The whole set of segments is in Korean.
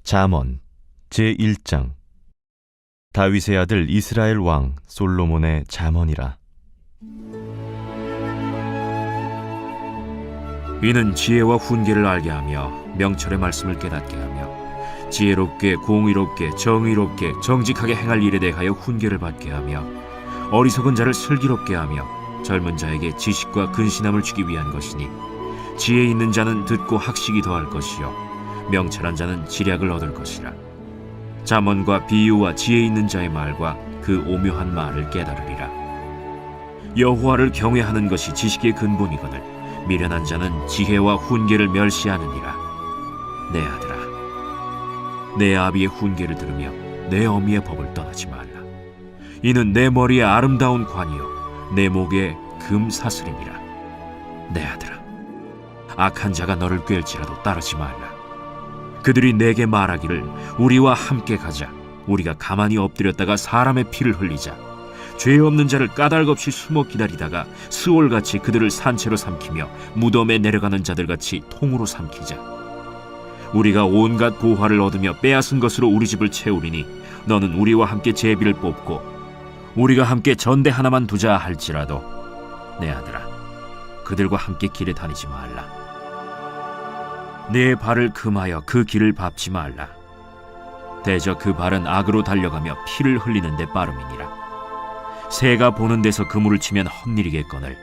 잠언 제1장. 다윗의 아들 이스라엘 왕 솔로몬의 잠언이라. 이는 지혜와 훈계를 알게 하며 명철의 말씀을 깨닫게 하며 지혜롭게 공의롭게 정의롭게 정직하게 행할 일에 대하여 훈계를 받게 하며 어리석은 자를 슬기롭게 하며 젊은 자에게 지식과 근신함을 주기 위한 것이니, 지혜 있는 자는 듣고 학식이 더할 것이요 명철한 자는 지략을 얻을 것이라. 잠언과 비유와 지혜 있는 자의 말과 그 오묘한 말을 깨달으리라. 여호와를 경외하는 것이 지식의 근본이거늘 미련한 자는 지혜와 훈계를 멸시하느니라. 내 아들아, 내 아비의 훈계를 들으며 내 어미의 법을 떠나지 말라. 이는 내 머리에 아름다운 관이요 내 목에 금사슬이니라. 내 아들아, 악한 자가 너를 꿰을지라도 따르지 말라. 그들이 내게 말하기를 우리와 함께 가자. 우리가 가만히 엎드렸다가 사람의 피를 흘리자. 죄 없는 자를 까닭없이 숨어 기다리다가 스올같이 그들을 산채로 삼키며 무덤에 내려가는 자들같이 통으로 삼키자. 우리가 온갖 보화를 얻으며 빼앗은 것으로 우리 집을 채우리니 너는 우리와 함께 제비를 뽑고 우리가 함께 전대 하나만 두자 할지라도 내 아들아, 그들과 함께 길에 다니지 말라. 네 발을 금하여 그 길을 밟지 말라. 대저 그 발은 악으로 달려가며 피를 흘리는 데 빠름이니라. 새가 보는 데서 그물을 치면 헛일이겠거늘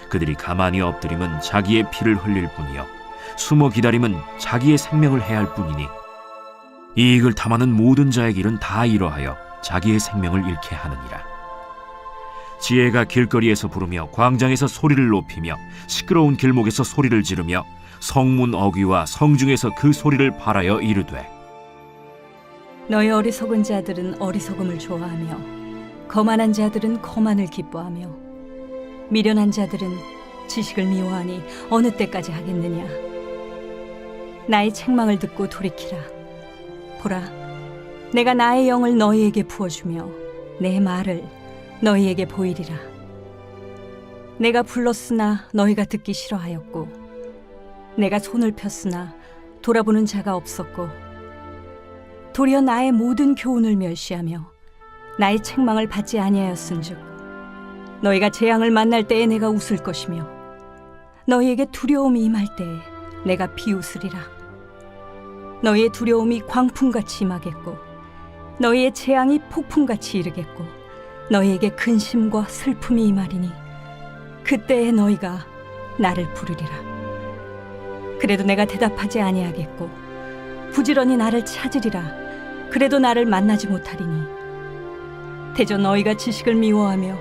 그들이 가만히 엎드리면 자기의 피를 흘릴 뿐이요 숨어 기다림은 자기의 생명을 해할 뿐이니, 이익을 탐하는 모든 자의 길은 다 이러하여 자기의 생명을 잃게 하느니라. 지혜가 길거리에서 부르며 광장에서 소리를 높이며 시끄러운 길목에서 소리를 지르며 성문 어귀와 성중에서 그 소리를 발하여 이르되, 너희 어리석은 자들은 어리석음을 좋아하며 거만한 자들은 거만을 기뻐하며 미련한 자들은 지식을 미워하니 어느 때까지 하겠느냐. 나의 책망을 듣고 돌이키라. 보라, 내가 나의 영을 너희에게 부어주며 내 말을 너희에게 보이리라. 내가 불렀으나 너희가 듣기 싫어하였고 내가 손을 폈으나 돌아보는 자가 없었고, 도리어 나의 모든 교훈을 멸시하며 나의 책망을 받지 아니하였은즉 너희가 재앙을 만날 때에 내가 웃을 것이며 너희에게 두려움이 임할 때에 내가 비웃으리라. 너희의 두려움이 광풍같이 임하겠고 너희의 재앙이 폭풍같이 이르겠고 너희에게 근심과 슬픔이 임하리니 그때에 너희가 나를 부르리라. 그래도 내가 대답하지 아니하겠고 부지런히 나를 찾으리라. 그래도 나를 만나지 못하리니, 대저 너희가 지식을 미워하며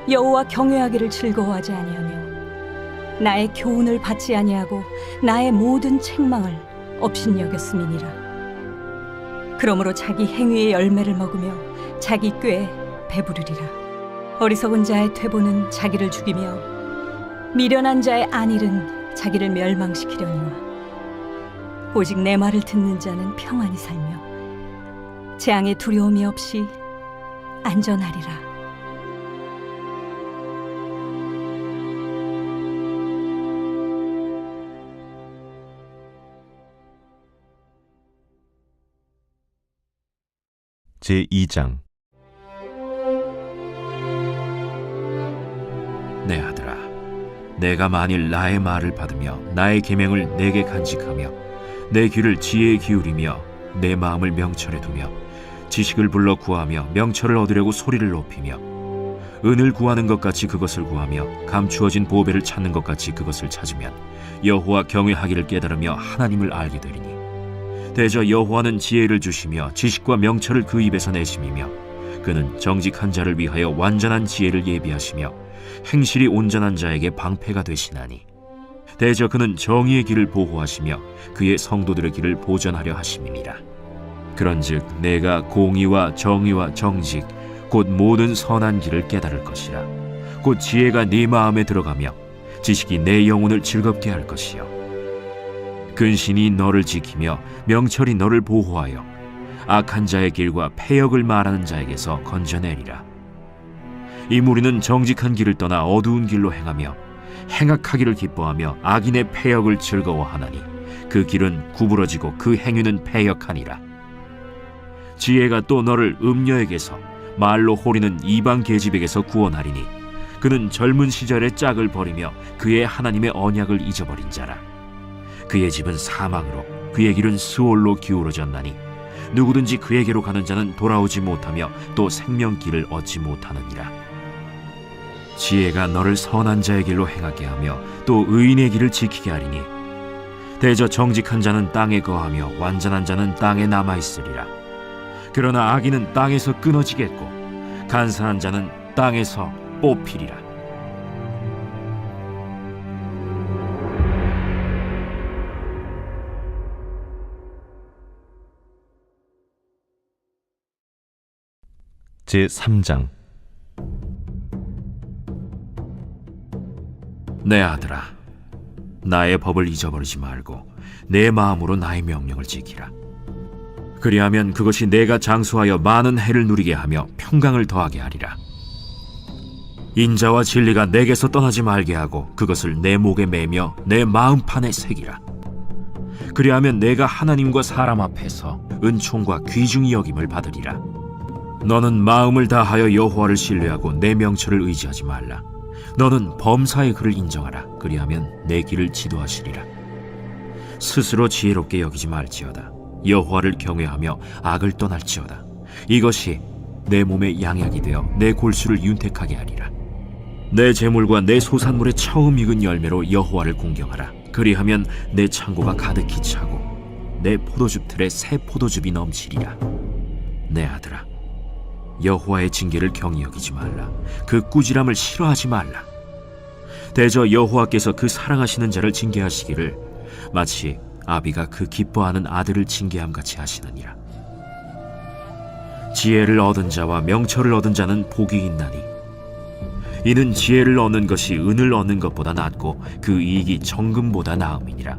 여호와 경외하기를 즐거워하지 아니하며 나의 교훈을 받지 아니하고 나의 모든 책망을 업신여겼음이니라. 그러므로 자기 행위의 열매를 먹으며 자기 꾀에 배부르리라. 어리석은 자의 퇴보는 자기를 죽이며 미련한 자의 안일은 자기를 멸망시키려니와 오직 내 말을 듣는 자는 평안히 살며 재앙의 두려움이 없이 안전하리라. 제2장. 내 아들아, 내가 만일 나의 말을 받으며 나의 계명을 내게 간직하며 내 귀를 지혜에 기울이며 내 마음을 명철에 두며 지식을 불러 구하며 명철을 얻으려고 소리를 높이며 은을 구하는 것 같이 그것을 구하며 감추어진 보배를 찾는 것 같이 그것을 찾으면 여호와 경외하기를 깨달으며 하나님을 알게 되리니, 대저 여호와는 지혜를 주시며 지식과 명철을 그 입에서 내심이며 그는 정직한 자를 위하여 완전한 지혜를 예비하시며 행실이 온전한 자에게 방패가 되시나니, 대저 그는 정의의 길을 보호하시며 그의 성도들의 길을 보전하려 하심이니라. 그런즉 내가 공의와 정의와 정직 곧 모든 선한 길을 깨달을 것이라. 곧 지혜가 네 마음에 들어가며 지식이 내 영혼을 즐겁게 할 것이요 근신이 너를 지키며 명철이 너를 보호하여 악한 자의 길과 패역을 말하는 자에게서 건져내리라. 이 무리는 정직한 길을 떠나 어두운 길로 행하며 행악하기를 기뻐하며 악인의 패역을 즐거워하나니 그 길은 구부러지고 그 행위는 패역하니라. 지혜가 또 너를 음녀에게서 말로 호리는 이방 계집에게서 구원하리니 그는 젊은 시절의 짝을 버리며 그의 하나님의 언약을 잊어버린 자라. 그의 집은 사망으로 그의 길은 스올로 기울어졌나니 누구든지 그에게로 가는 자는 돌아오지 못하며 또 생명길을 얻지 못하느니라. 지혜가 너를 선한 자의 길로 행하게 하며 또 의인의 길을 지키게 하리니 대저 정직한 자는 땅에 거하며 완전한 자는 땅에 남아있으리라. 그러나 악인은 땅에서 끊어지겠고 간사한 자는 땅에서 뽑히리라. 제3장. 내 아들아, 나의 법을 잊어버리지 말고 내 마음으로 나의 명령을 지키라. 그리하면 그것이 내가 장수하여 많은 해를 누리게 하며 평강을 더하게 하리라. 인자와 진리가 내게서 떠나지 말게 하고 그것을 내 목에 매며 내 마음판에 새기라. 그리하면 내가 하나님과 사람 앞에서 은총과 귀중히 여김을 받으리라. 너는 마음을 다하여 여호와를 신뢰하고 내 명철을 의지하지 말라. 너는 범사의 그를 인정하라. 그리하면 내 길을 지도하시리라. 스스로 지혜롭게 여기지 말지어다. 여호와를 경외하며 악을 떠날지어다. 이것이 내 몸에 양약이 되어 내 골수를 윤택하게 하리라. 내 재물과 내 소산물의 처음 익은 열매로 여호와를 공경하라. 그리하면 내 창고가 가득히 차고 내 포도즙 틀에 새 포도즙이 넘치리라. 내 아들아, 여호와의 징계를 경히 여기지 말라. 그 꾸지람을 싫어하지 말라. 대저 여호와께서 그 사랑하시는 자를 징계하시기를 마치 아비가 그 기뻐하는 아들을 징계함 같이 하시느니라. 지혜를 얻은 자와 명철을 얻은 자는 복이 있나니 이는 지혜를 얻는 것이 은을 얻는 것보다 낫고 그 이익이 정금보다 나음이니라.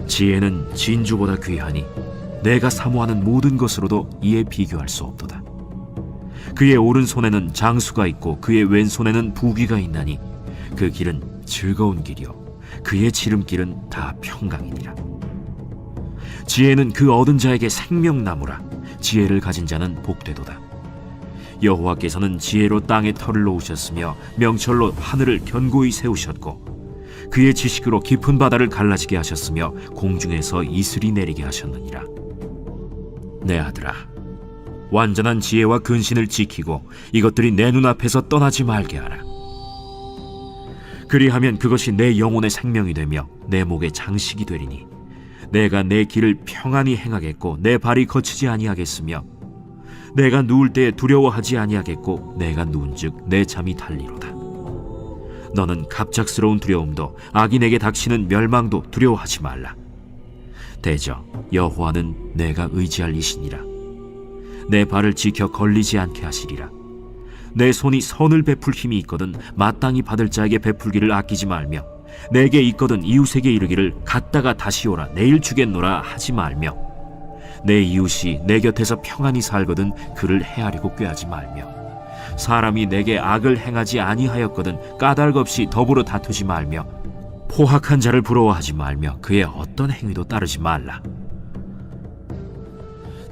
지혜는 진주보다 귀하니 내가 사모하는 모든 것으로도 이에 비교할 수 없도다. 그의 오른손에는 장수가 있고 그의 왼손에는 부귀가 있나니 그 길은 즐거운 길이요 그의 지름길은 다 평강이니라. 지혜는 그 얻은 자에게 생명나무라. 지혜를 가진 자는 복되도다. 여호와께서는 지혜로 땅에 털을 놓으셨으며 명철로 하늘을 견고히 세우셨고 그의 지식으로 깊은 바다를 갈라지게 하셨으며 공중에서 이슬이 내리게 하셨느니라. 내 아들아, 완전한 지혜와 근신을 지키고 이것들이 내 눈앞에서 떠나지 말게 하라. 그리하면 그것이 내 영혼의 생명이 되며 내 목의 장식이 되리니 내가 내 길을 평안히 행하겠고 내 발이 거치지 아니하겠으며 내가 누울 때에 두려워하지 아니하겠고 내가 누운즉 내 잠이 달리로다. 너는 갑작스러운 두려움도 악인에게 닥치는 멸망도 두려워하지 말라. 대저 여호와는 내가 의지할 이시니라. 내 발을 지켜 걸리지 않게 하시리라. 내 손이 선을 베풀 힘이 있거든 마땅히 받을 자에게 베풀기를 아끼지 말며 내게 있거든 이웃에게 이르기를 갔다가 다시 오라 내일 주겠노라 하지 말며 내 이웃이 내 곁에서 평안히 살거든 그를 헤아리고 꾀하지 말며 사람이 내게 악을 행하지 아니하였거든 까닭 없이 더불어 다투지 말며 포학한 자를 부러워하지 말며 그의 어떤 행위도 따르지 말라.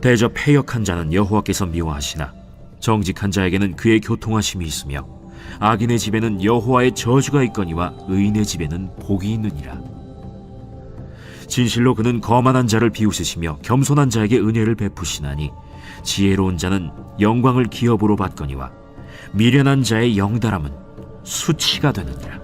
대저 패역한 자는 여호와께서 미워하시나 정직한 자에게는 그의 교통하심이 있으며 악인의 집에는 여호와의 저주가 있거니와 의인의 집에는 복이 있느니라. 진실로 그는 거만한 자를 비웃으시며 겸손한 자에게 은혜를 베푸시나니 지혜로운 자는 영광을 기업으로 받거니와 미련한 자의 영달함은 수치가 되느니라.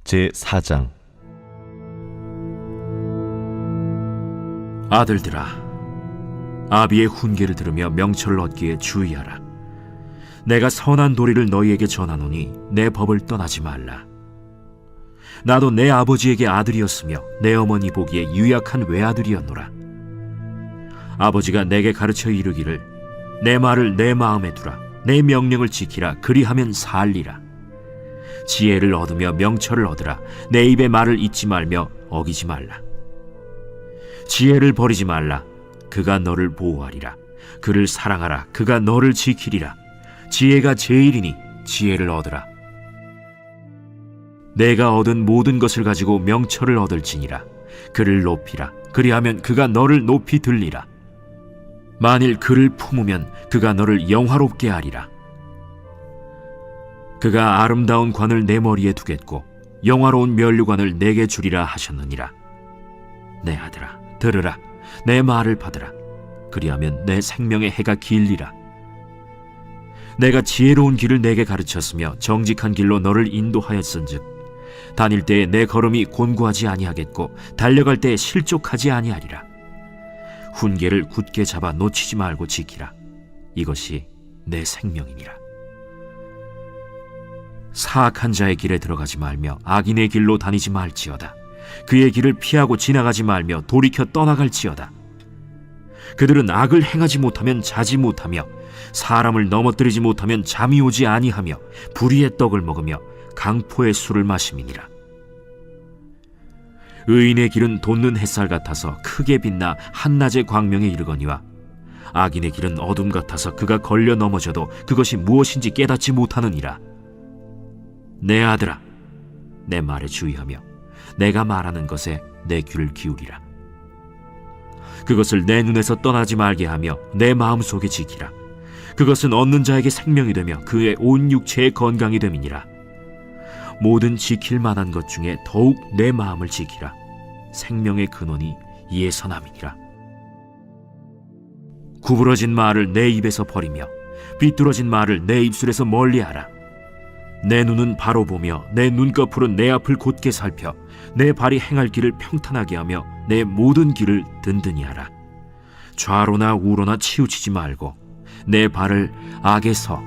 제4장. 아들들아, 아비의 훈계를 들으며 명철을 얻기에 주의하라. 내가 선한 도리를 너희에게 전하노니 내 법을 떠나지 말라. 나도 내 아버지에게 아들이었으며 내 어머니 보기에 유약한 외아들이었노라. 아버지가 내게 가르쳐 이르기를 내 말을 내 마음에 두라. 내 명령을 지키라. 그리하면 살리라. 지혜를 얻으며 명철을 얻으라. 내 입의 말을 잊지 말며 어기지 말라. 지혜를 버리지 말라. 그가 너를 보호하리라. 그를 사랑하라. 그가 너를 지키리라. 지혜가 제일이니 지혜를 얻으라. 내가 얻은 모든 것을 가지고 명철을 얻을지니라. 그를 높이라. 그리하면 그가 너를 높이 들리라. 만일 그를 품으면 그가 너를 영화롭게 하리라. 그가 아름다운 관을 내 머리에 두겠고 영화로운 면류관을 내게 주리라 하셨느니라. 내 아들아, 들으라. 내 말을 받으라. 그리하면 내 생명의 해가 길리라. 내가 지혜로운 길을 내게 가르쳤으며 정직한 길로 너를 인도하였은즉 다닐 때에 내 걸음이 곤고하지 아니하겠고 달려갈 때에 실족하지 아니하리라. 훈계를 굳게 잡아 놓치지 말고 지키라. 이것이 내 생명이니라. 사악한 자의 길에 들어가지 말며 악인의 길로 다니지 말지어다. 그의 길을 피하고 지나가지 말며 돌이켜 떠나갈지어다. 그들은 악을 행하지 못하면 자지 못하며 사람을 넘어뜨리지 못하면 잠이 오지 아니하며 불의의 떡을 먹으며 강포의 술을 마심이니라. 의인의 길은 돋는 햇살 같아서 크게 빛나 한낮의 광명에 이르거니와 악인의 길은 어둠 같아서 그가 걸려 넘어져도 그것이 무엇인지 깨닫지 못하느니라. 내 아들아, 내 말에 주의하며 내가 말하는 것에 내 귀를 기울이라. 그것을 내 눈에서 떠나지 말게 하며 내 마음속에 지키라. 그것은 얻는 자에게 생명이 되며 그의 온 육체의 건강이 됨이니라. 모든 지킬 만한 것 중에 더욱 내 마음을 지키라. 생명의 근원이 이에서 남이니라. 구부러진 말을 내 입에서 버리며 비뚤어진 말을 내 입술에서 멀리하라. 내 눈은 바로 보며 내 눈꺼풀은 내 앞을 곧게 살펴 내 발이 행할 길을 평탄하게 하며 내 모든 길을 든든히 하라. 좌로나 우로나 치우치지 말고 내 발을 악에서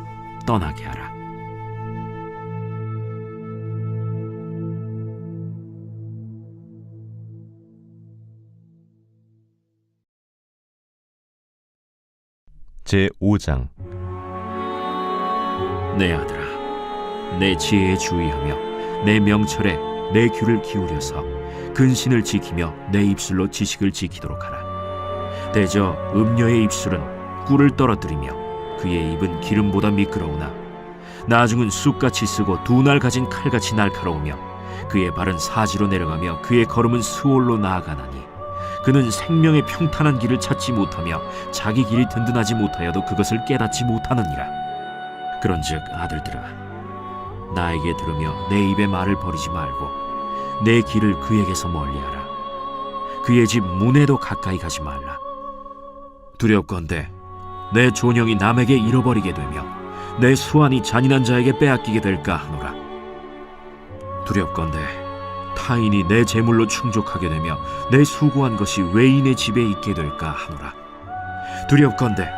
떠나게 하라. 제5장. 내 아들아, 내 지혜에 주의하며 내 명철에 내 귀를 기울여서 근신을 지키며 내 입술로 지식을 지키도록 하라. 대저 음녀의 입술은 꿀을 떨어뜨리며 그의 입은 기름보다 미끄러우나 나중은 쑥같이 쓰고 두 날 가진 칼같이 날카로우며 그의 발은 사지로 내려가며 그의 걸음은 스올로 나아가나니 그는 생명의 평탄한 길을 찾지 못하며 자기 길이 든든하지 못하여도 그것을 깨닫지 못하느니라. 그런즉 아들들아, 나에게 들으며 내 입의 말을 버리지 말고 내 길을 그에게서 멀리하라. 그의 집 문에도 가까이 가지 말라. 두렵건대 내 존영이 남에게 잃어버리게 되며 내 수완이 잔인한 자에게 빼앗기게 될까 하노라. 두렵건대 타인이 내 재물로 충족하게 되며 내 수고한 것이 외인의 집에 있게 될까 하노라. 두렵건대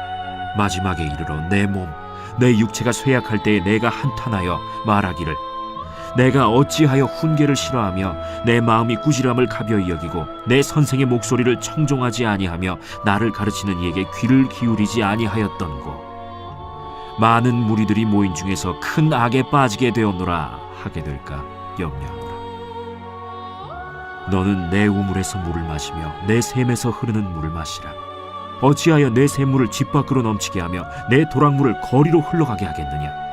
마지막에 이르러 내 몸, 내 육체가 쇠약할 때에 내가 한탄하여 말하기를 내가 어찌하여 훈계를 싫어하며 내 마음이 꾸지람을 가벼이 여기고 내 선생의 목소리를 청종하지 아니하며 나를 가르치는 이에게 귀를 기울이지 아니하였던고. 많은 무리들이 모인 중에서 큰 악에 빠지게 되었노라 하게 될까 염려하노라. 너는 내 우물에서 물을 마시며 내 샘에서 흐르는 물을 마시라. 어찌하여 내 샘물을 집 밖으로 넘치게 하며 내 도랑물을 거리로 흘러가게 하겠느냐.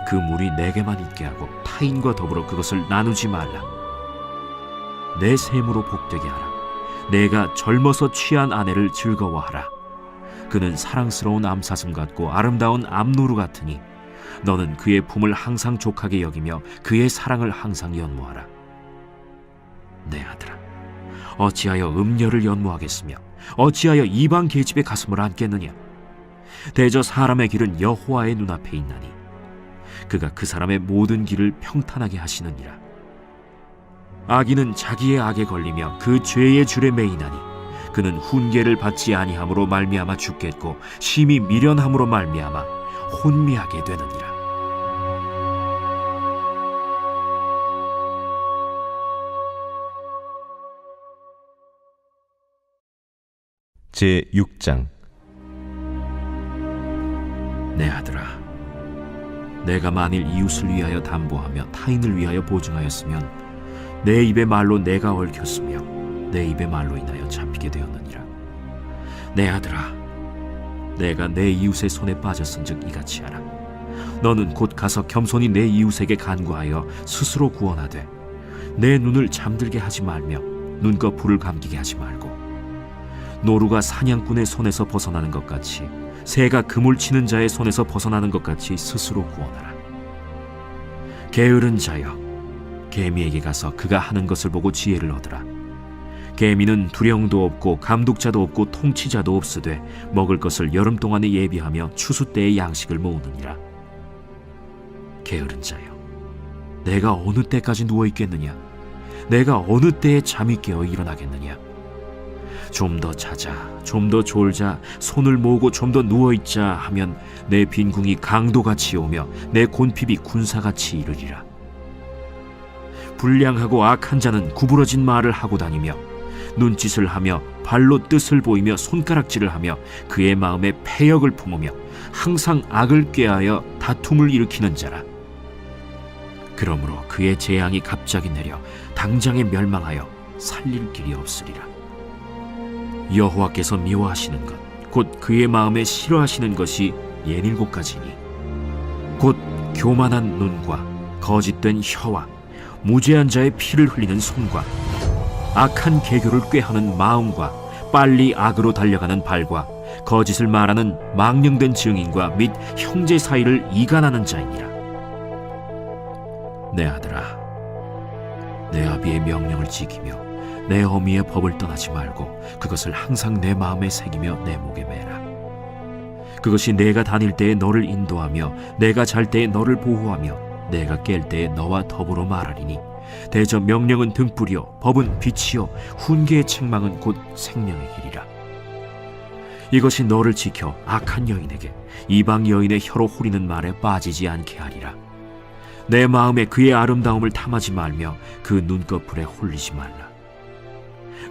그 물이 내게만 있게 하고 타인과 더불어 그것을 나누지 말라. 내 샘으로 복되게 하라. 내가 젊어서 취한 아내를 즐거워하라. 그는 사랑스러운 암사슴 같고 아름다운 암노루 같으니 너는 그의 품을 항상 족하게 여기며 그의 사랑을 항상 연모하라. 내 아들아, 어찌하여 음녀를 연모하겠으며 어찌하여 이방 계집의 가슴을 안겠느냐. 대저 사람의 길은 여호와의 눈앞에 있나니 그가 그 사람의 모든 길을 평탄하게 하시느니라. 악인은 자기의 악에 걸리며 그 죄의 줄에 매이나니 그는 훈계를 받지 아니함으로 말미암아 죽겠고 심히 미련함으로 말미암아 혼미하게 되느니라. 제6장. 내 아들아, 내가 만일 이웃을 위하여 담보하며 타인을 위하여 보증하였으면 내 입의 말로 내가 얽혔으며 내 입의 말로 인하여 잡히게 되었느니라. 내 아들아, 내가 내 이웃의 손에 빠졌은즉 이같이 하라. 너는 곧 가서 겸손히 내 이웃에게 간구하여 스스로 구원하되 내 눈을 잠들게 하지 말며 눈꺼풀을 감기게 하지 말고 노루가 사냥꾼의 손에서 벗어나는 것 같이 새가 그물 치는 자의 손에서 벗어나는 것 같이 스스로 구원하라. 게으른 자여, 개미에게 가서 그가 하는 것을 보고 지혜를 얻으라. 개미는 두령도 없고 감독자도 없고 통치자도 없으되 먹을 것을 여름 동안에 예비하며 추수 때의 양식을 모으느니라. 게으른 자여, 내가 어느 때까지 누워 있겠느냐? 내가 어느 때에 잠이 깨어 일어나겠느냐? 좀 더 자자, 좀 더 졸자, 손을 모으고 좀 더 누워있자 하면 내 빈궁이 강도같이 오며 내 곤핍이 군사같이 이르리라. 불량하고 악한 자는 구부러진 말을 하고 다니며 눈짓을 하며 발로 뜻을 보이며 손가락질을 하며 그의 마음에 패역을 품으며 항상 악을 꾀하여 다툼을 일으키는 자라. 그러므로 그의 재앙이 갑자기 내려 당장에 멸망하여 살릴 길이 없으리라. 여호와께서 미워하시는 것 곧 그의 마음에 싫어하시는 것이 67가지니 곧 교만한 눈과 거짓된 혀와 무죄한 자의 피를 흘리는 손과 악한 계교를 꾀하는 마음과 빨리 악으로 달려가는 발과 거짓을 말하는 망령된 증인과 및 형제 사이를 이간하는 자이니라. 내 아들아, 내 아비의 명령을 지키며 내 어미의 법을 떠나지 말고 그것을 항상 내 마음에 새기며 내 목에 매라. 그것이 내가 다닐 때에 너를 인도하며 내가 잘 때에 너를 보호하며 내가 깰 때에 너와 더불어 말하리니 대저 명령은 등불이요 법은 빛이요 훈계의 책망은 곧 생명의 길이라. 이것이 너를 지켜 악한 여인에게 이방 여인의 혀로 후리는 말에 빠지지 않게 하리라. 내 마음에 그의 아름다움을 탐하지 말며 그 눈꺼풀에 홀리지 말라.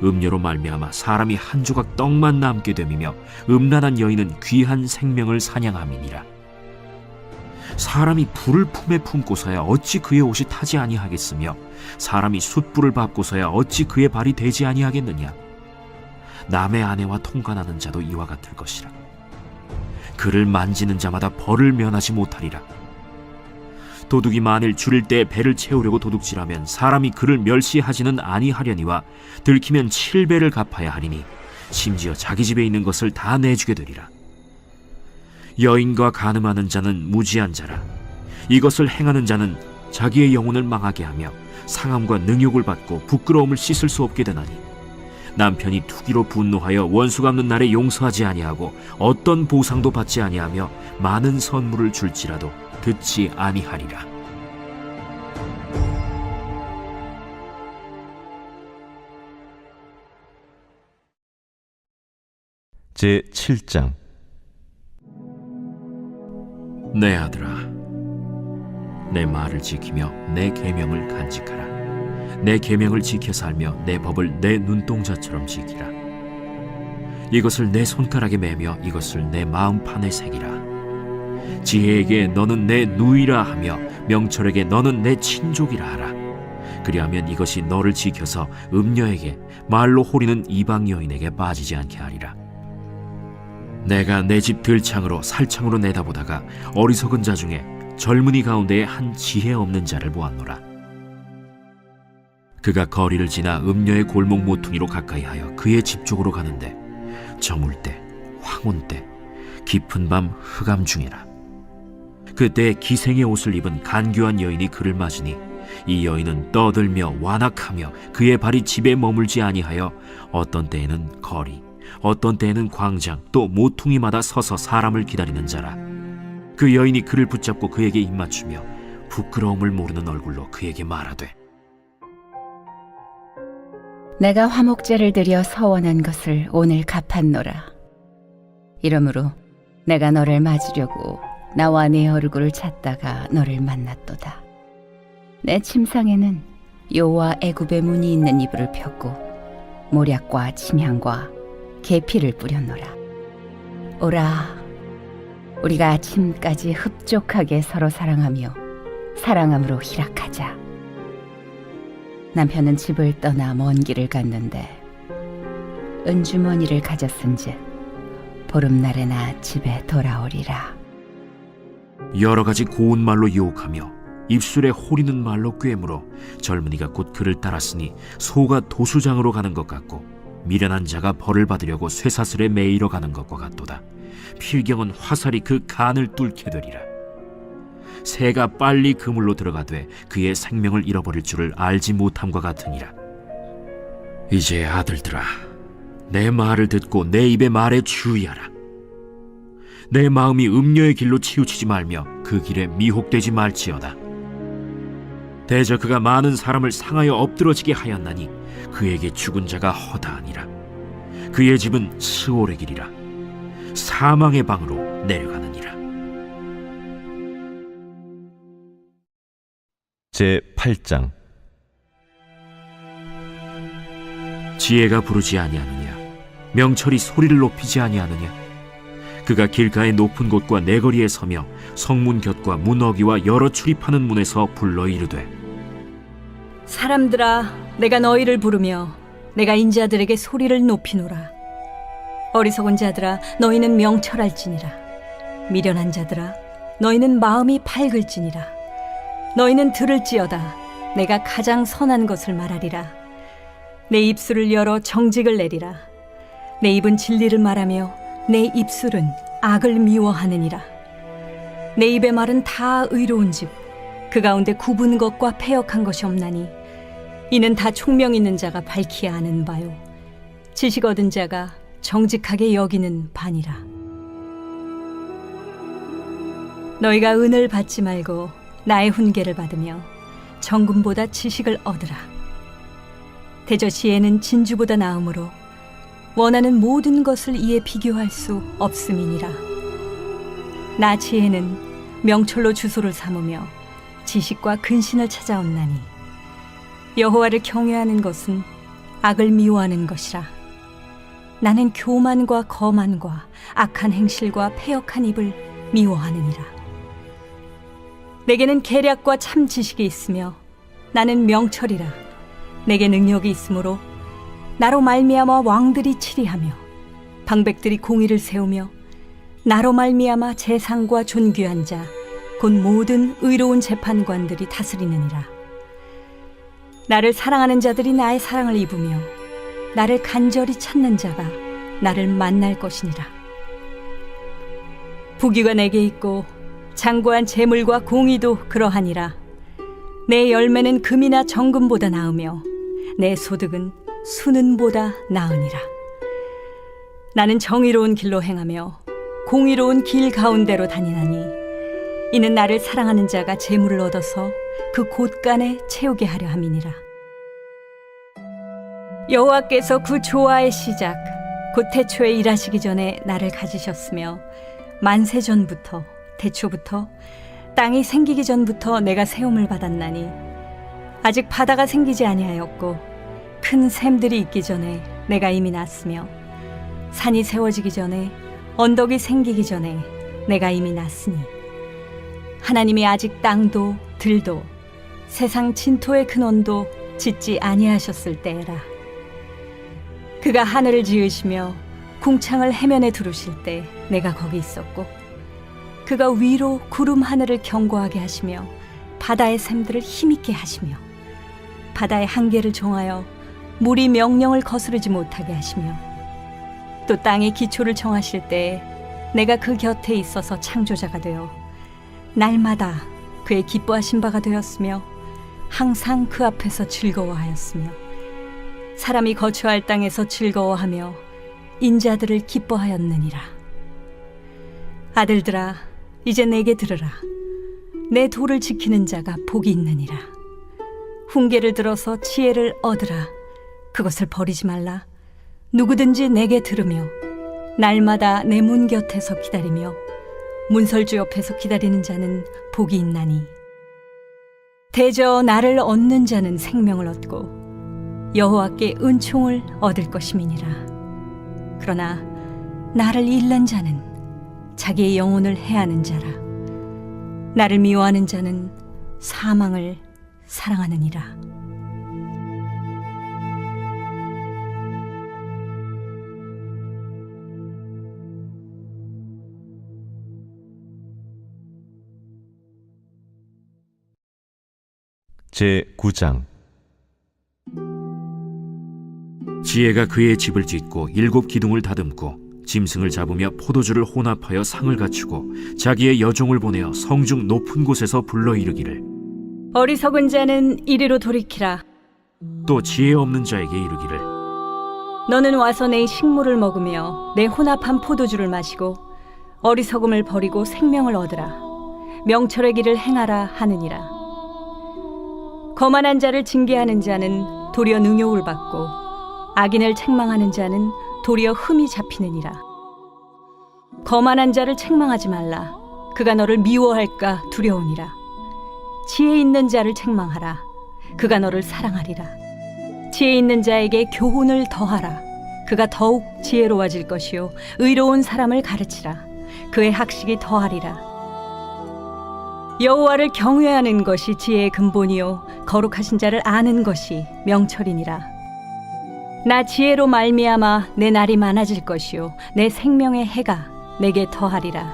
음료로 말미암아 사람이 한 조각 떡만 남게 됨이며 음란한 여인은 귀한 생명을 사냥함이니라. 사람이 불을 품에 품고서야 어찌 그의 옷이 타지 아니하겠으며 사람이 숯불을 밟고서야 어찌 그의 발이 되지 아니하겠느냐. 남의 아내와 통관하는 자도 이와 같을 것이라. 그를 만지는 자마다 벌을 면하지 못하리라. 도둑이 만일 줄일 때 배를 채우려고 도둑질하면 사람이 그를 멸시하지는 아니하려니와 들키면 7배를 갚아야 하리니 심지어 자기 집에 있는 것을 다 내주게 되리라. 여인과 간음하는 자는 무지한 자라. 이것을 행하는 자는 자기의 영혼을 망하게 하며 상함과 능욕을 받고 부끄러움을 씻을 수 없게 되나니 남편이 투기로 분노하여 원수 갚는 날에 용서하지 아니하고 어떤 보상도 받지 아니하며 많은 선물을 줄지라도 듣지 아니하리라. 제 7장. 내 아들아, 내 말을 지키며 내 계명을 간직하라. 내 계명을 지켜 살며 내 법을 내 눈동자처럼 지키라. 이것을 내 손가락에 매며 이것을 내 마음판에 새기라. 지혜에게 너는 내 누이라 하며 명철에게 너는 내 친족이라 하라. 그리하면 이것이 너를 지켜서 음녀에게 말로 호리는 이방 여인에게 빠지지 않게 하리라. 내가 내 집 들창으로 살창으로 내다보다가 어리석은 자 중에 젊은이 가운데에 한 지혜 없는 자를 보았노라. 그가 거리를 지나 음녀의 골목 모퉁이로 가까이하여 그의 집 쪽으로 가는데 저물 때, 황혼 때, 깊은 밤 흑암 중에라. 그때 기생의 옷을 입은 간교한 여인이 그를 맞으니 이 여인은 떠들며 완악하며 그의 발이 집에 머물지 아니하여 어떤 때에는 거리, 어떤 때에는 광장, 또 모퉁이마다 서서 사람을 기다리는 자라. 그 여인이 그를 붙잡고 그에게 입맞추며 부끄러움을 모르는 얼굴로 그에게 말하되 내가 화목제를 드려 서원한 것을 오늘 갚았노라. 이러므로 내가 너를 맞으려고 나와 네 얼굴을 찾다가 너를 만났도다. 내 침상에는 요와 애굽의 문이 있는 이불을 폈고 모략과 침향과 계피를 뿌렸노라. 오라, 우리가 아침까지 흡족하게 서로 사랑하며 사랑함으로 희락하자. 남편은 집을 떠나 먼 길을 갔는데 은주머니를 가졌은즉 보름날에나 집에 돌아오리라. 여러 가지 고운 말로 유혹하며 입술에 호리는 말로 꿰물어 젊은이가 곧 그를 따랐으니 소가 도수장으로 가는 것 같고 미련한 자가 벌을 받으려고 쇠사슬에 매이러 가는 것과 같도다. 필경은 화살이 그 간을 뚫게 되리라. 새가 빨리 그물로 들어가되 그의 생명을 잃어버릴 줄을 알지 못함과 같으니라. 이제 아들들아, 내 말을 듣고 내 입의 말에 주의하라. 내 마음이 음녀의 길로 치우치지 말며 그 길에 미혹되지 말지어다. 대저 그가 많은 사람을 상하여 엎드러지게 하였나니 그에게 죽은 자가 허다하니라. 그의 집은 스올의 길이라. 사망의 방으로 내려가느니라. 제 8장. 지혜가 부르지 아니하느냐? 명철이 소리를 높이지 아니하느냐? 그가 길가의 높은 곳과 내거리에 서며 성문 곁과 문어기와 여러 출입하는 문에서 불러 이르되, 사람들아, 내가 너희를 부르며 내가 인자들에게 소리를 높이노라. 어리석은 자들아, 너희는 명철할지니라. 미련한 자들아, 너희는 마음이 밝을지니라. 너희는 들을지어다. 내가 가장 선한 것을 말하리라. 내 입술을 열어 정직을 내리라. 내 입은 진리를 말하며 내 입술은 악을 미워하느니라. 내 입의 말은 다 의로운즉 그 가운데 굽은 것과 패역한 것이 없나니 이는 다 총명 있는 자가 밝히 아는 바요 지식 얻은 자가 정직하게 여기는 바니라. 너희가 은을 받지 말고 나의 훈계를 받으며 정금보다 지식을 얻으라. 대저 지혜는 진주보다 나음으로 원하는 모든 것을 이에 비교할 수 없음이니라. 나 지혜는 명철로 주소를 삼으며 지식과 근신을 찾아온나니 여호와를 경외하는 것은 악을 미워하는 것이라. 나는 교만과 거만과 악한 행실과 패역한 입을 미워하느니라. 내게는 계략과 참 지식이 있으며 나는 명철이라. 내게 능력이 있으므로 나로 말미암아 왕들이 치리하며 방백들이 공의를 세우며 나로 말미암아 재상과 존귀한 자 곧 모든 의로운 재판관들이 다스리느니라. 나를 사랑하는 자들이 나의 사랑을 입으며 나를 간절히 찾는 자가 나를 만날 것이니라. 부귀가 내게 있고 장구한 재물과 공의도 그러하니라. 내 열매는 금이나 정금보다 나으며 내 소득은 수는보다 나으니라. 나는 정의로운 길로 행하며 공의로운 길 가운데로 다니나니 이는 나를 사랑하는 자가 재물을 얻어서 그 곳간에 채우게 하려 함이니라. 여호와께서 그 조화의 시작 곧 태초에 일하시기 전에 나를 가지셨으며 만세 전부터 태초부터 땅이 생기기 전부터 내가 세움을 받았나니 아직 바다가 생기지 아니하였고 큰 샘들이 있기 전에 내가 이미 났으며 산이 세워지기 전에 언덕이 생기기 전에 내가 이미 났으니 하나님이 아직 땅도 들도 세상 진토의 근원도 짓지 아니하셨을 때라. 그가 하늘을 지으시며 궁창을 해면에 두르실 때 내가 거기 있었고 그가 위로 구름 하늘을 견고하게 하시며 바다의 샘들을 힘있게 하시며 바다의 한계를 정하여 물이 명령을 거스르지 못하게 하시며 또 땅의 기초를 정하실 때에 내가 그 곁에 있어서 창조자가 되어 날마다 그의 기뻐하신 바가 되었으며 항상 그 앞에서 즐거워하였으며 사람이 거처할 땅에서 즐거워하며 인자들을 기뻐하였느니라. 아들들아, 이제 내게 들으라. 내 도를 지키는 자가 복이 있느니라. 훈계를 들어서 지혜를 얻으라. 그것을 버리지 말라. 누구든지 내게 들으며 날마다 내 문 곁에서 기다리며 문설주 옆에서 기다리는 자는 복이 있나니 대저 나를 얻는 자는 생명을 얻고 여호와께 은총을 얻을 것임이니라. 그러나 나를 잃는 자는 자기의 영혼을 해하는 자라. 나를 미워하는 자는 사망을 사랑하느니라. 제9장. 지혜가 그의 집을 짓고 7 기둥을 다듬고 짐승을 잡으며 포도주를 혼합하여 상을 갖추고 자기의 여종을 보내어 성중 높은 곳에서 불러 이르기를, 어리석은 자는 이리로 돌이키라. 또 지혜 없는 자에게 이르기를, 너는 와서 내 식물을 먹으며 내 혼합한 포도주를 마시고 어리석음을 버리고 생명을 얻으라. 명철의 길을 행하라 하느니라. 거만한 자를 징계하는 자는 도리어 능욕을 받고 악인을 책망하는 자는 도리어 흠이 잡히느니라. 거만한 자를 책망하지 말라. 그가 너를 미워할까 두려우니라. 지혜 있는 자를 책망하라. 그가 너를 사랑하리라. 지혜 있는 자에게 교훈을 더하라. 그가 더욱 지혜로워질 것이요 의로운 사람을 가르치라. 그의 학식이 더하리라. 여호와를 경외하는 것이 지혜의 근본이요 거룩하신 자를 아는 것이 명철이니라. 나 지혜로 말미암아 내 날이 많아질 것이요 내 생명의 해가 내게 더하리라.